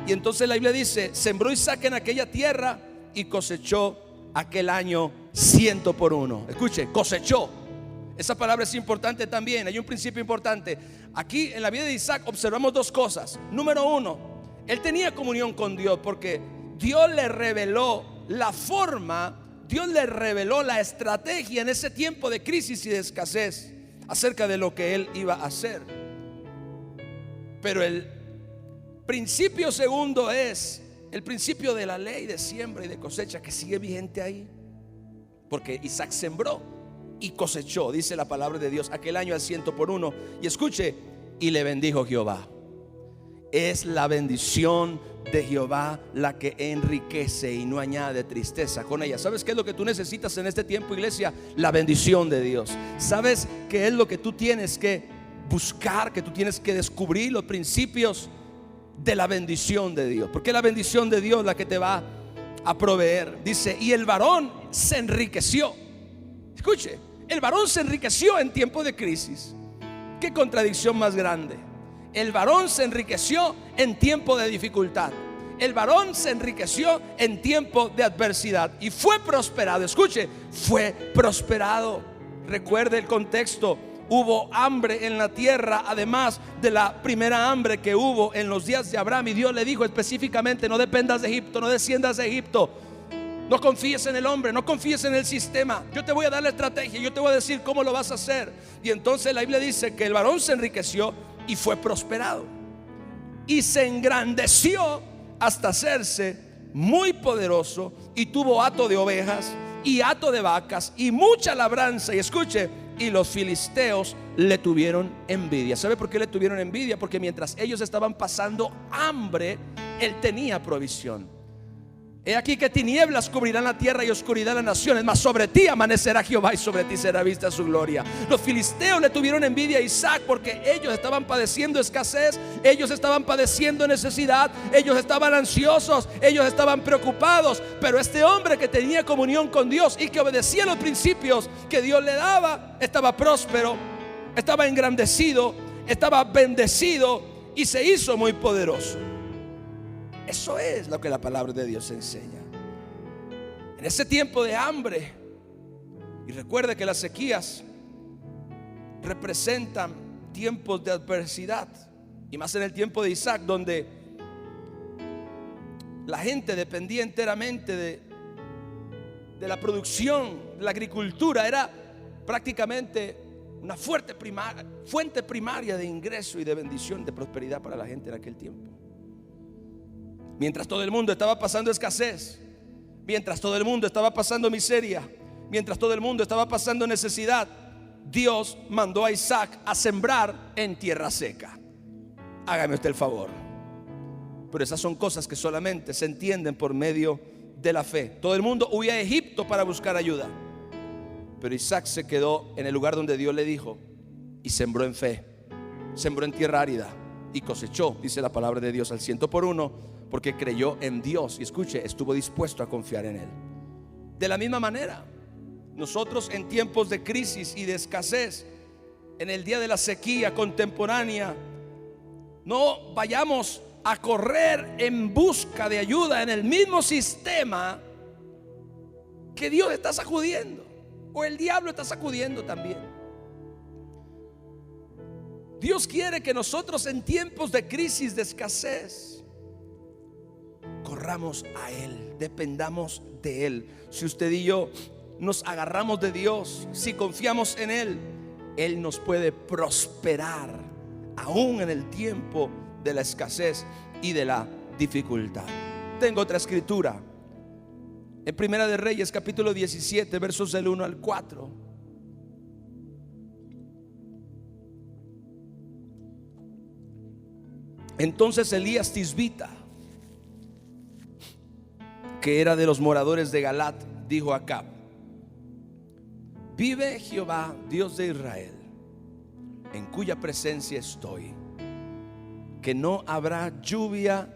Y entonces la Biblia dice: sembró Isaac en aquella tierra y cosechó aquel año 100 por 1. Escuche, cosechó. Esa palabra es importante también. Hay un principio importante aquí en la vida de Isaac. Observamos dos cosas. Número uno, él tenía comunión con Dios, porque Dios le reveló la forma, Dios le reveló la estrategia en ese tiempo de crisis y de escasez acerca de lo que él iba a hacer. Pero el principio segundo es el principio de la ley de siembra y de cosecha, que sigue vigente ahí, porque Isaac sembró y cosechó, dice la palabra de Dios, aquel año al 100 por 1. Y escuche: y le bendijo Jehová. Es la bendición de Jehová la que enriquece y no añade tristeza con ella. ¿Sabes qué es lo que tú necesitas en este tiempo, iglesia? La bendición de Dios. ¿Sabes qué es lo que tú tienes que buscar, que tú tienes que descubrir? Los principios de la bendición de Dios, porque la bendición de Dios es la que te va a proveer. Dice: y el varón se enriqueció. Escuche, el varón se enriqueció en tiempo de crisis. Qué contradicción más grande. El varón se enriqueció en tiempo de dificultad. El varón se enriqueció en tiempo de adversidad y fue prosperado. Escuche, fue prosperado. Recuerde el contexto. Hubo hambre en la tierra, además de la primera hambre que hubo en los días de Abraham. Y Dios le dijo específicamente: no dependas de Egipto, no desciendas de Egipto. No confíes en el hombre, no confíes en el sistema. Yo te voy a dar la estrategia, yo te voy a decir cómo lo vas a hacer. Y entonces la Biblia dice que el varón se enriqueció y fue prosperado, y se engrandeció hasta hacerse muy poderoso, y tuvo hato de ovejas y hato de vacas y mucha labranza. Y escuche: y los filisteos le tuvieron envidia. ¿Sabe por qué le tuvieron envidia? Porque mientras ellos estaban pasando hambre, él tenía provisión. He aquí que tinieblas cubrirán la tierra y oscuridad las naciones, mas sobre ti amanecerá Jehová y sobre ti será vista su gloria. Los filisteos le tuvieron envidia a Isaac porque ellos estaban padeciendo escasez, ellos estaban padeciendo necesidad, ellos estaban ansiosos, ellos estaban preocupados. Pero este hombre que tenía comunión con Dios y que obedecía los principios que Dios le daba, estaba próspero, estaba engrandecido, estaba bendecido y se hizo muy poderoso. Eso es lo que la palabra de Dios enseña. En ese tiempo de hambre, y recuerde que las sequías representan tiempos de adversidad, y más en el tiempo de Isaac, donde la gente dependía enteramente de la producción, de la agricultura. Era prácticamente una fuente primaria de ingreso y de bendición, de prosperidad para la gente en aquel tiempo. Mientras todo el mundo estaba pasando escasez, mientras todo el mundo estaba pasando miseria, mientras todo el mundo estaba pasando necesidad, Dios mandó a Isaac a sembrar en tierra seca. Hágame usted el favor. Pero esas son cosas que solamente se entienden por medio de la fe. Todo el mundo huía a Egipto para buscar ayuda, pero Isaac se quedó en el lugar donde Dios le dijo y sembró en fe, sembró en tierra árida y cosechó, dice la palabra de Dios, al 100%, porque creyó en Dios y, escuche, estuvo dispuesto a confiar en Él. De la misma manera, nosotros en tiempos de crisis y de escasez, en el día de la sequía contemporánea, no vayamos a correr en busca de ayuda en el mismo sistema que Dios está sacudiendo, o el diablo está sacudiendo también. Dios quiere que nosotros en tiempos de crisis, de escasez, corramos a Él, dependamos de Él. Si usted y yo nos agarramos de Dios, si confiamos en Él, Él nos puede prosperar aún en el tiempo de la escasez y de la dificultad. Tengo otra escritura en Primera de Reyes, capítulo 17, versos del 1 al 4. Entonces Elías Tisbita, que era de los moradores de Galat, dijo a Acab: vive Jehová, Dios de Israel, en cuya presencia estoy, que no habrá lluvia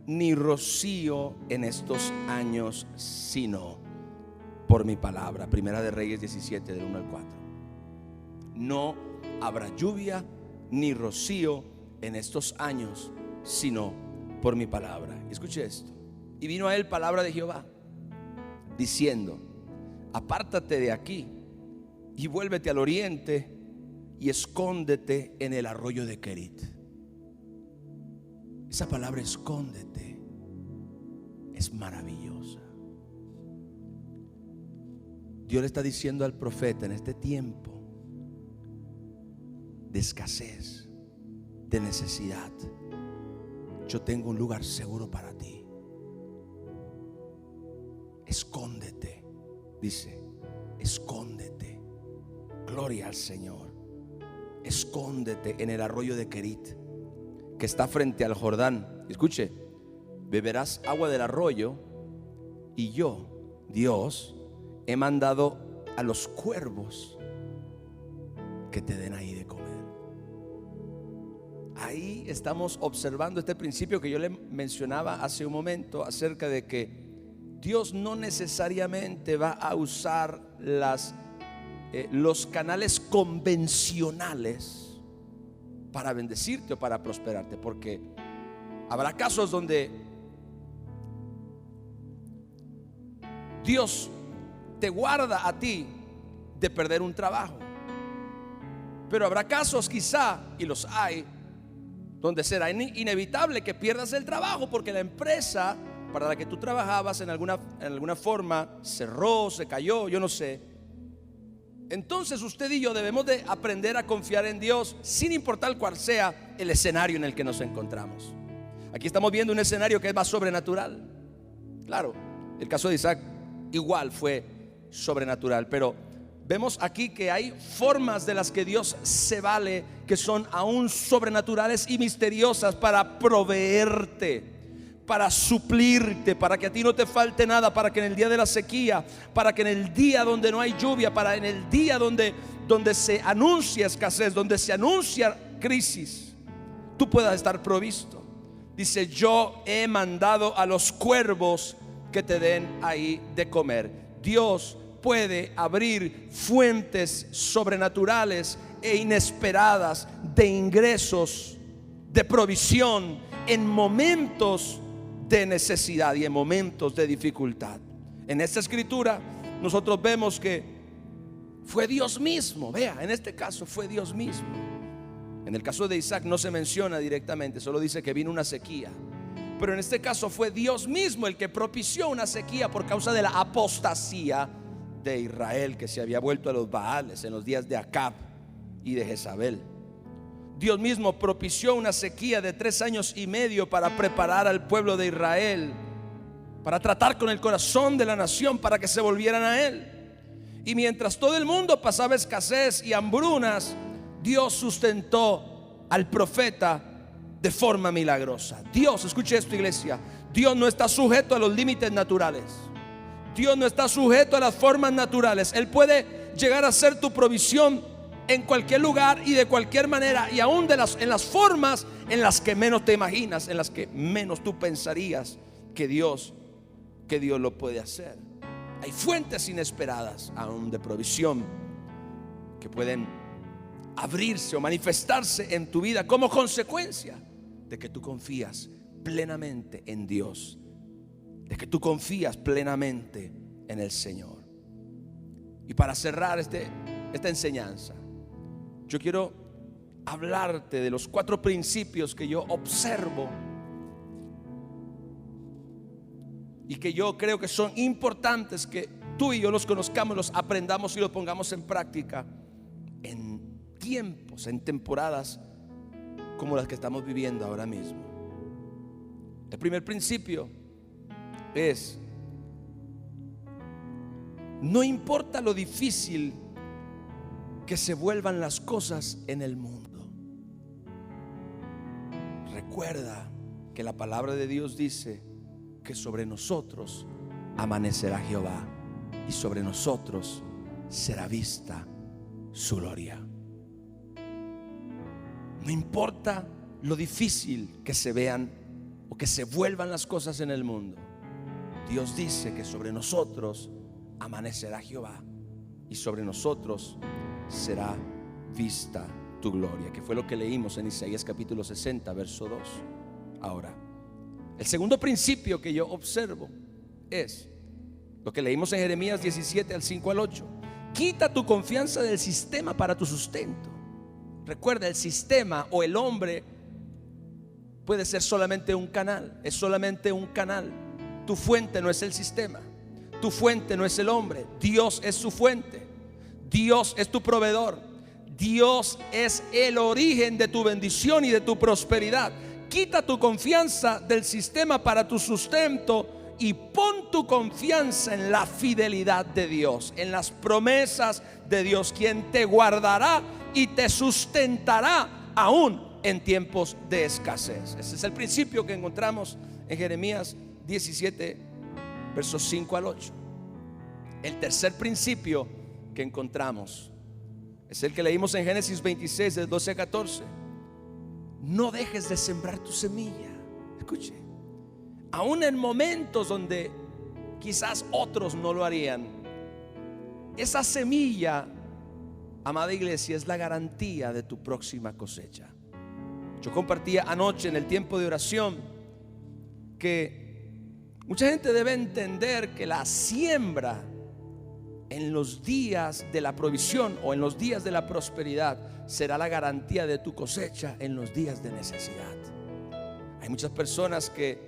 ni rocío en estos años, sino por mi palabra. Primera de Reyes 17, del 1 al 4. No habrá lluvia ni rocío en estos años, sino por mi palabra. Escuche esto. Y vino a él palabra de Jehová, diciendo: apártate de aquí y vuélvete al oriente y escóndete en el arroyo de Querit. Esa palabra escóndete es maravillosa. Dios le está diciendo al profeta: en este tiempo de escasez, de necesidad, yo tengo un lugar seguro para ti. Escóndete, dice, escóndete. Gloria al Señor. Escóndete en el arroyo de Querit, que está frente al Jordán. Escuche: beberás agua del arroyo, y yo, Dios, he mandado a los cuervos que te den ahí de comer. Ahí estamos observando este principio que yo le mencionaba hace un momento, acerca de que Dios no necesariamente va a usar los canales convencionales para bendecirte o para prosperarte, porque habrá casos donde Dios te guarda a ti de perder un trabajo, pero habrá casos, quizá, y los hay, donde será inevitable que pierdas el trabajo, porque la empresa para la que tú trabajabas en alguna forma cerró, se cayó, yo no sé. Entonces usted y yo debemos de aprender a confiar en Dios, sin importar cuál sea el escenario en el que nos encontramos. Aquí estamos viendo un escenario que es más sobrenatural. Claro, el caso de Isaac igual fue sobrenatural, pero vemos aquí que hay formas de las que Dios se vale, que son aún sobrenaturales y misteriosas, para proveerte, para suplirte, para que a ti no te falte nada, para que en el día de la sequía, para que en el día donde no hay lluvia, para en el día donde se anuncia escasez, donde se anuncia crisis, tú puedas estar provisto. Dice: yo he mandado a los cuervos que te den ahí de comer. Dios puede abrir fuentes sobrenaturales e inesperadas de ingresos, de provisión, en momentos de necesidad y en momentos de dificultad. En esta escritura nosotros vemos que fue Dios mismo. Vea, en este caso fue Dios mismo. En el caso de Isaac no se menciona directamente, solo dice que vino una sequía. Pero en este caso fue Dios mismo el que propició una sequía por causa de la apostasía de Israel, que se había vuelto a los Baales en los días de Acab y de Jezabel. Dios mismo propició una sequía de 3 años y medio para preparar al pueblo de Israel, para tratar con el corazón de la nación, para que se volvieran a Él. Y mientras todo el mundo pasaba escasez y hambrunas, Dios sustentó al profeta de forma milagrosa. Dios, escuche esto, iglesia, Dios no está sujeto a los límites naturales. Dios no está sujeto a las formas naturales. Él puede llegar a ser tu provisión en cualquier lugar y de cualquier manera, y aún en las formas en las que menos te imaginas, en las que menos tú pensarías que Dios lo puede hacer. Hay fuentes inesperadas aún de provisión que pueden abrirse o manifestarse en tu vida como consecuencia de que tú confías plenamente en Dios, de que tú confías plenamente en el Señor. Y para cerrar esta enseñanza, yo quiero hablarte de los 4 principios que yo observo y que yo creo que son importantes que tú y yo los conozcamos, los aprendamos y los pongamos en práctica en tiempos, en temporadas como las que estamos viviendo ahora mismo. El primer principio es: no importa lo difícil que se vuelvan las cosas en el mundo. Recuerda que la palabra de Dios dice que sobre nosotros amanecerá Jehová y sobre nosotros será vista su gloria. No importa lo difícil que se vean o que se vuelvan las cosas en el mundo, Dios dice que sobre nosotros amanecerá Jehová y sobre nosotros será vista tu gloria, que fue lo que leímos en Isaías capítulo 60 verso 2. Ahora, el segundo principio que yo observo es lo que leímos en Jeremías 17 al 5 al 8. Quita tu confianza del sistema para tu sustento. Recuerda, el sistema o el hombre puede ser solamente un canal, es solamente un canal. Tu fuente no es el sistema, tu fuente no es el hombre, Dios es su fuente, Dios es tu proveedor, Dios es el origen de tu bendición y de tu prosperidad. Quita tu confianza del sistema para tu sustento y pon tu confianza en la fidelidad de Dios, en las promesas de Dios, quien te guardará y te sustentará aún en tiempos de escasez. Ese es el principio que encontramos en Jeremías 17 versos 5 al 8. El tercer principio que encontramos es el que leímos en Génesis 26 del 12 a 14. No dejes de sembrar tu semilla. Escuche, aún en momentos donde quizás otros no lo harían, esa semilla, amada iglesia, es la garantía de tu próxima cosecha. Yo compartía anoche en el tiempo de oración que mucha gente debe entender que la siembra en los días de la provisión o en los días de la prosperidad será la garantía de tu cosecha en los días de necesidad. Hay muchas personas que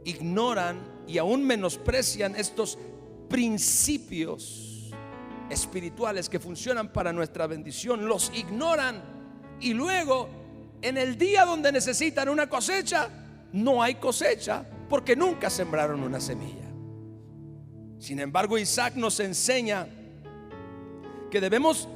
ignoran y aún menosprecian estos principios espirituales que funcionan para nuestra bendición. Los ignoran y luego en el día donde necesitan una cosecha, no hay cosecha porque nunca sembraron una semilla. Sin embargo, Isaac nos enseña que debemos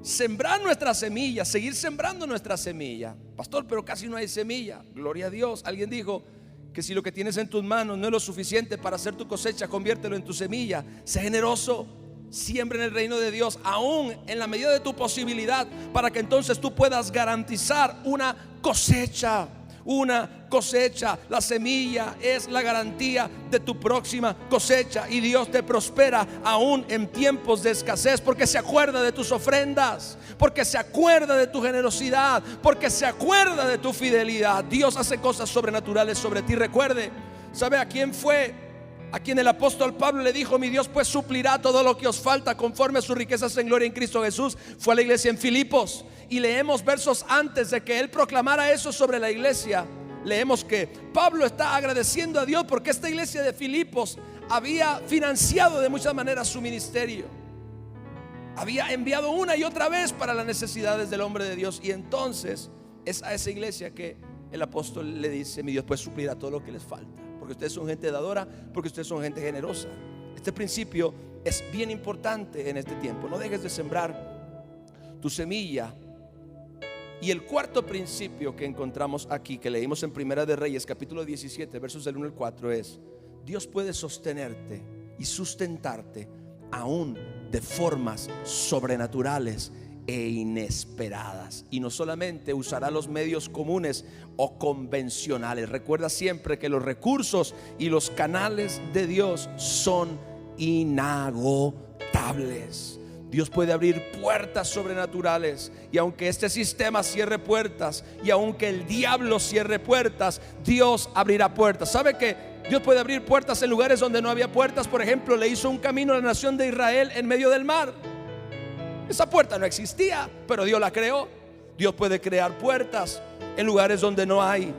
sembrar nuestra semilla, seguir sembrando nuestra semilla. Pastor, pero casi no hay semilla. Gloria a Dios. Alguien dijo que si lo que tienes en tus manos no es lo suficiente para hacer tu cosecha, conviértelo en tu semilla. Sé generoso, siembra en el reino de Dios, aún en la medida de tu posibilidad, para que entonces tú puedas garantizar una cosecha. Una cosecha, la semilla es la garantía de tu próxima cosecha, y Dios te prospera aún en tiempos de escasez, porque se acuerda de tus ofrendas, porque se acuerda de tu generosidad, porque se acuerda de tu fidelidad. Dios hace cosas sobrenaturales sobre ti. Recuerde, ¿sabe a quién fue? A quien el apóstol Pablo le dijo: mi Dios pues suplirá todo lo que os falta conforme a sus riquezas en gloria en Cristo Jesús. Fue a la iglesia en Filipos, y leemos versos antes de que él proclamara eso sobre la iglesia. Leemos que Pablo está agradeciendo a Dios porque esta iglesia de Filipos había financiado de muchas maneras su ministerio, había enviado una y otra vez para las necesidades del hombre de Dios. Y entonces es a esa iglesia que el apóstol le dice: mi Dios pues suplirá todo lo que les falta, porque ustedes son gente dadora, porque ustedes son gente generosa. Este principio es bien importante en este tiempo. No dejes de sembrar tu semilla Y el cuarto principio que encontramos aquí, que leímos en Primera de Reyes, capítulo 17, versos del 1 al 4, es: Dios puede sostenerte y sustentarte aún de formas sobrenaturales e inesperadas. Y no solamente usará los medios comunes o convencionales. Recuerda siempre que los recursos y los canales de Dios son inagotables. Dios puede abrir puertas sobrenaturales, y aunque este sistema cierre puertas, y aunque el diablo cierre puertas, Dios abrirá puertas. ¿Sabe que Dios puede abrir puertas en lugares donde no había puertas? Por ejemplo, le hizo un camino a la nación de Israel en medio del mar. Esa puerta no existía, pero Dios la creó. Dios puede crear puertas en lugares donde no hay,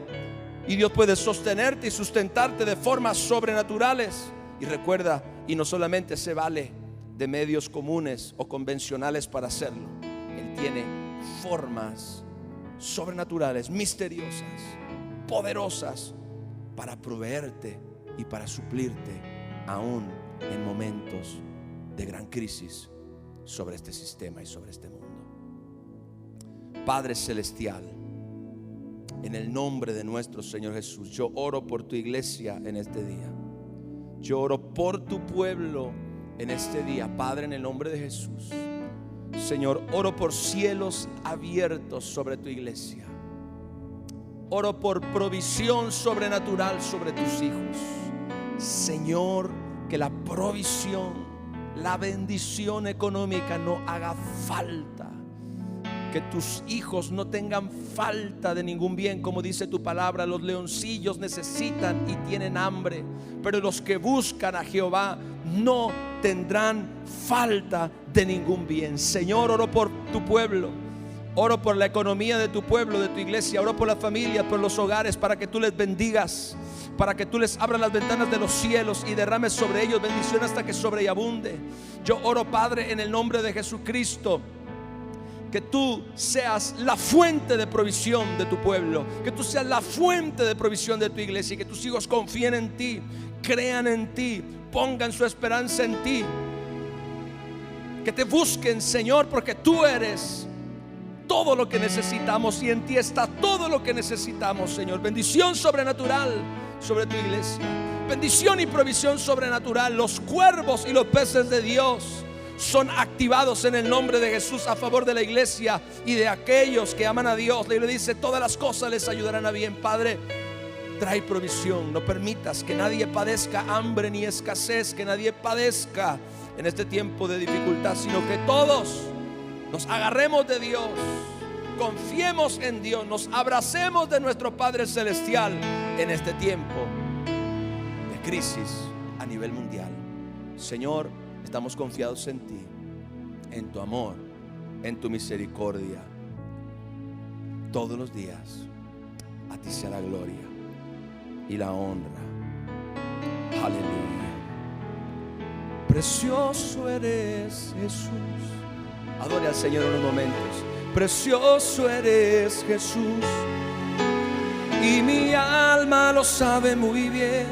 y Dios puede sostenerte y sustentarte de formas sobrenaturales. Y recuerda, y no solamente se vale de medios comunes o convencionales para hacerlo. Él tiene formas sobrenaturales, misteriosas, poderosas, para proveerte y para suplirte aún en momentos de gran crisis sobre este sistema y sobre este mundo. Padre celestial, en el nombre de nuestro Señor Jesús, yo oro por tu iglesia en este día. Yo oro por tu pueblo en este día, Padre, en el nombre de Jesús. Señor, oro por cielos abiertos sobre tu iglesia. Oro por provisión sobrenatural sobre tus hijos. Señor, que la provisión, la bendición económica no haga falta. Que tus hijos no tengan falta de ningún bien. Como dice tu palabra, los leoncillos necesitan y tienen hambre, pero los que buscan a Jehová no tendrán falta de ningún bien. Señor, oro por tu pueblo. Oro por la economía de tu pueblo, de tu iglesia. Oro por las familias, por los hogares, para que tú les bendigas, para que tú les abras las ventanas de los cielos y derrames sobre ellos bendición hasta que sobreabunde. Yo oro, Padre, en el nombre de Jesucristo, que tú seas la fuente de provisión de tu pueblo, que tú seas la fuente de provisión de tu iglesia, y que tus hijos confíen en ti, crean en ti, pongan su esperanza en ti, que te busquen, Señor, porque tú eres todo lo que necesitamos y en ti está todo lo que necesitamos, Señor. Bendición sobrenatural sobre tu iglesia, bendición y provisión sobrenatural. Los cuervos y los peces de Dios son activados en el nombre de Jesús a favor de la iglesia y de aquellos que aman a Dios. La Biblia dice: todas las cosas les ayudarán a bien. Padre, trae provisión. No permitas que nadie padezca hambre ni escasez, que nadie padezca en este tiempo de dificultad, sino que todos nos agarremos de Dios, confiemos en Dios, nos abracemos de nuestro Padre Celestial en este tiempo de crisis a nivel mundial. Señor, estamos confiados en ti, en tu amor, en tu misericordia. Todos los días a ti sea la gloria y la honra. Aleluya. Precioso eres, Jesús. Adore al Señor en unos momentos. Precioso eres, Jesús, y mi alma lo sabe muy bien,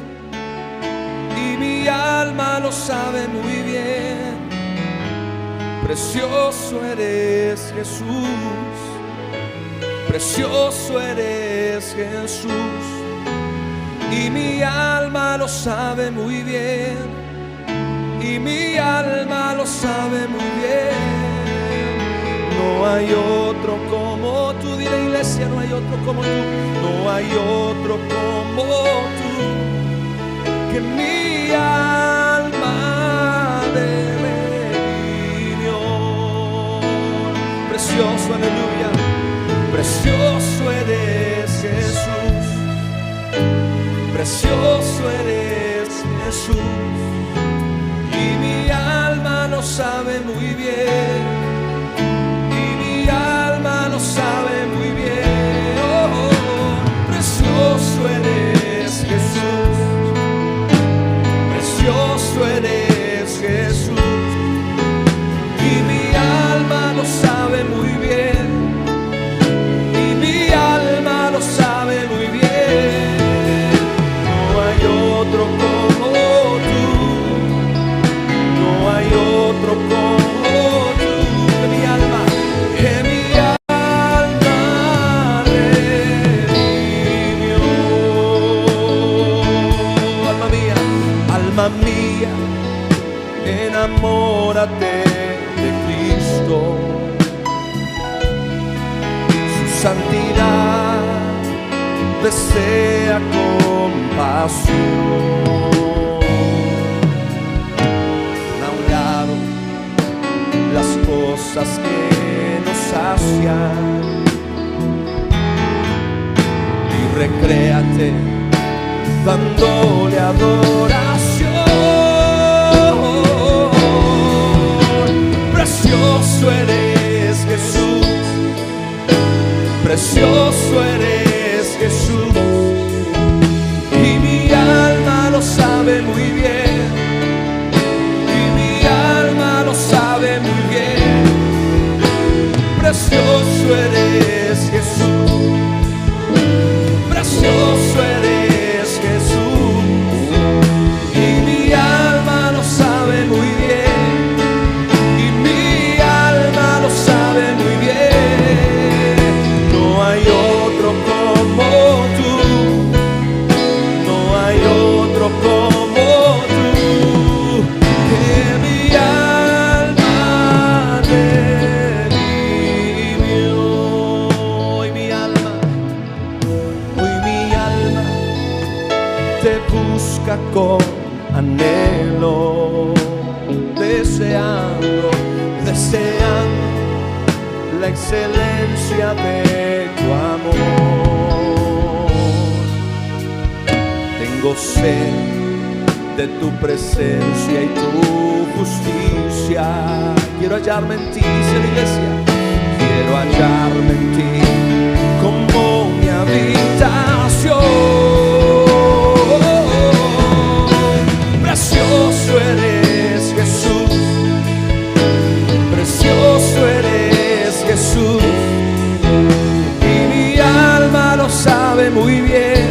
y mi alma lo sabe muy bien. Precioso eres, Jesús, precioso eres, Jesús, y mi alma lo sabe muy bien, y mi alma lo sabe muy bien. No hay otro como tú, dile iglesia, no hay otro como tú, no hay otro como tú, que mi alma redimió. Precioso, aleluya, precioso eres, Jesús, precioso eres, Jesús, y mi alma lo sabe muy bien. Mi alma lo sabe muy bien. Oh, precioso eres, Jesús, precioso eres, Jesús, y mi alma lo sabe muy bien, y mi alma desea compasión. A un lado las cosas que nos sacian y recréate dándole adoración. Precioso eres Jesús, precioso eres Jesús, y mi alma lo sabe muy bien, y mi alma lo sabe muy bien. Precioso eres Jesús, precioso eres Jesús, y mi alma lo sabe muy bien, y mi alma lo sabe muy bien. No hay otro como tú, no hay otro como tú, que mi alma redimió. Hoy mi alma te busca con anhelo, deseando, deseando la excelencia de tu amor. Tengo sed de tu presencia y tu justicia. Quiero hallarme en ti, dice la iglesia. Quiero hallarme en ti como mi habitación. Precioso eres Jesús, precioso eres Jesús, y mi alma lo sabe muy bien,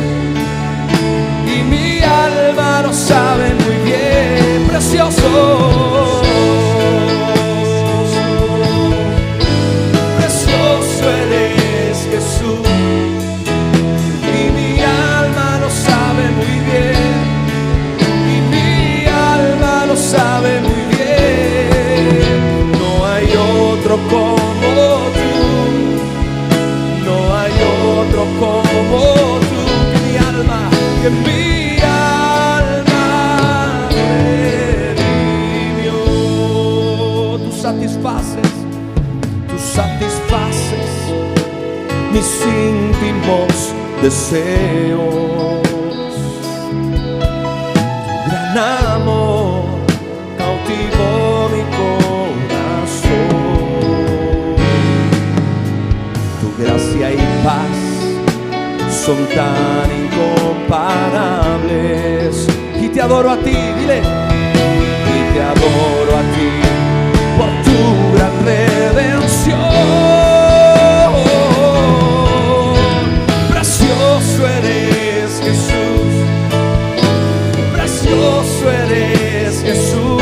y mi alma lo sabe muy bien. Precioso, precioso eres Jesús, y mi alma lo sabe muy bien, y mi alma lo sabe muy bien. No hay otro como tú, no hay otro como tú, que mi alma redimió. Tú satisfaces mis íntimos deseos. Tu gran amor cautivó mi corazón. Tu gracia y paz son tan incomparables. Y te adoro a ti, dile. Y te adoro a ti por tu gran redención. Precioso eres Jesús, precioso eres Jesús,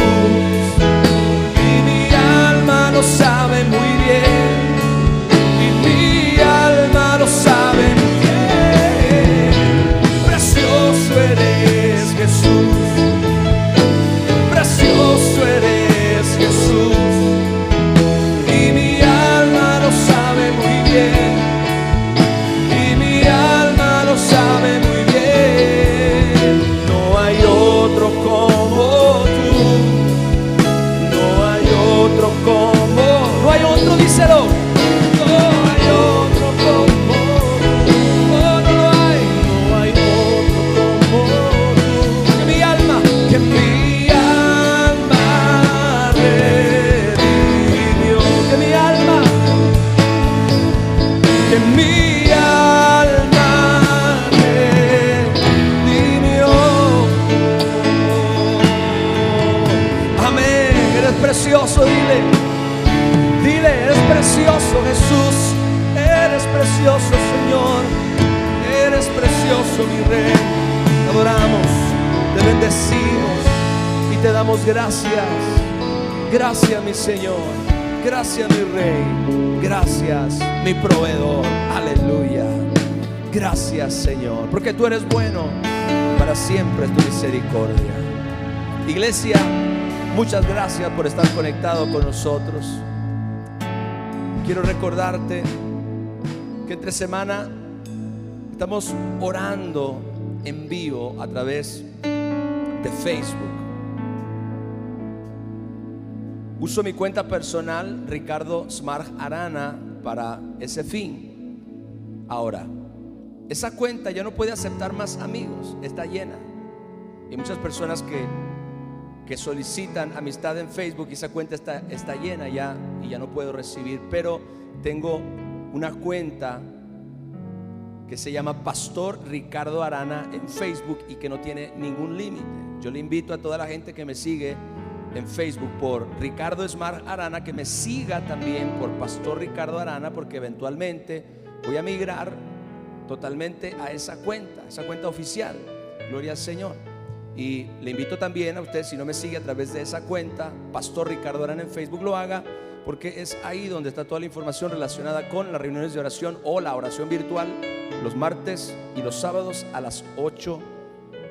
y mi alma lo sabe muy bien, y mi alma lo sabe muy bien. Precioso eres Jesús, precioso eres Jesús, y mi alma lo sabe muy bien, y mi alma lo sabe muy bien. No hay otro como tú, no hay otro como, no hay otro, díselo. No hay otro como tú, no, no lo hay, no hay otro como tú. Que mi alma redimió, que mi alma redimió. Amén. Eres precioso, dile, dile, eres precioso Jesús, eres precioso Señor, eres precioso mi Rey. Te adoramos, te bendecimos y te damos gracias. Gracias mi Señor, gracias mi Rey, gracias mi proveedor. Aleluya. Gracias Señor, porque tú eres bueno, para siempre es tu misericordia. Iglesia, muchas gracias por estar conectado con nosotros. Quiero recordarte que entre semana Estamos orando en vivo a través de Facebook. Uso mi cuenta personal, Ricardo Smart Arana, para ese fin. Ahora, esa cuenta ya no puede aceptar más amigos, está llena. Hay muchas personas que solicitan amistad en Facebook y esa cuenta está llena ya y ya no puedo recibir. Pero tengo una cuenta que se llama Pastor Ricardo Arana en Facebook y que no tiene ningún límite. Yo le invito a toda la gente que me sigue en Facebook por Ricardo Smart Arana que me siga también por Pastor Ricardo Arana, porque eventualmente voy a migrar totalmente a esa cuenta oficial. Gloria al Señor. Y le invito también a usted, si no me sigue a través de esa cuenta, Pastor Ricardo Arana en Facebook, lo haga, porque es ahí donde está toda la información relacionada con las reuniones de oración o la oración virtual los martes y los sábados a las 8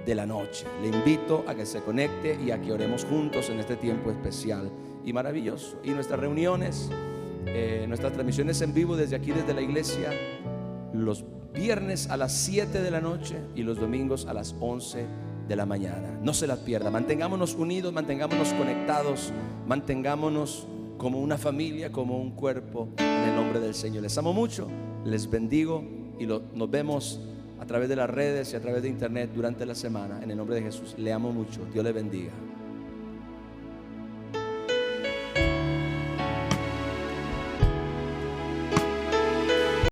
de la noche. Le invito a que se conecte y a que oremos juntos en este tiempo especial y maravilloso. Y nuestras reuniones, nuestras transmisiones en vivo desde aquí, desde la iglesia, los viernes a las 7 de la noche y los domingos a las 11 de la mañana. No se las pierda. Mantengámonos unidos, mantengámonos conectados, mantengámonos como una familia, como un cuerpo, en el nombre del Señor. Les amo mucho, les bendigo y nos vemos a través de las redes y a través de internet durante la semana. En el nombre de Jesús, le amo mucho. Dios le bendiga.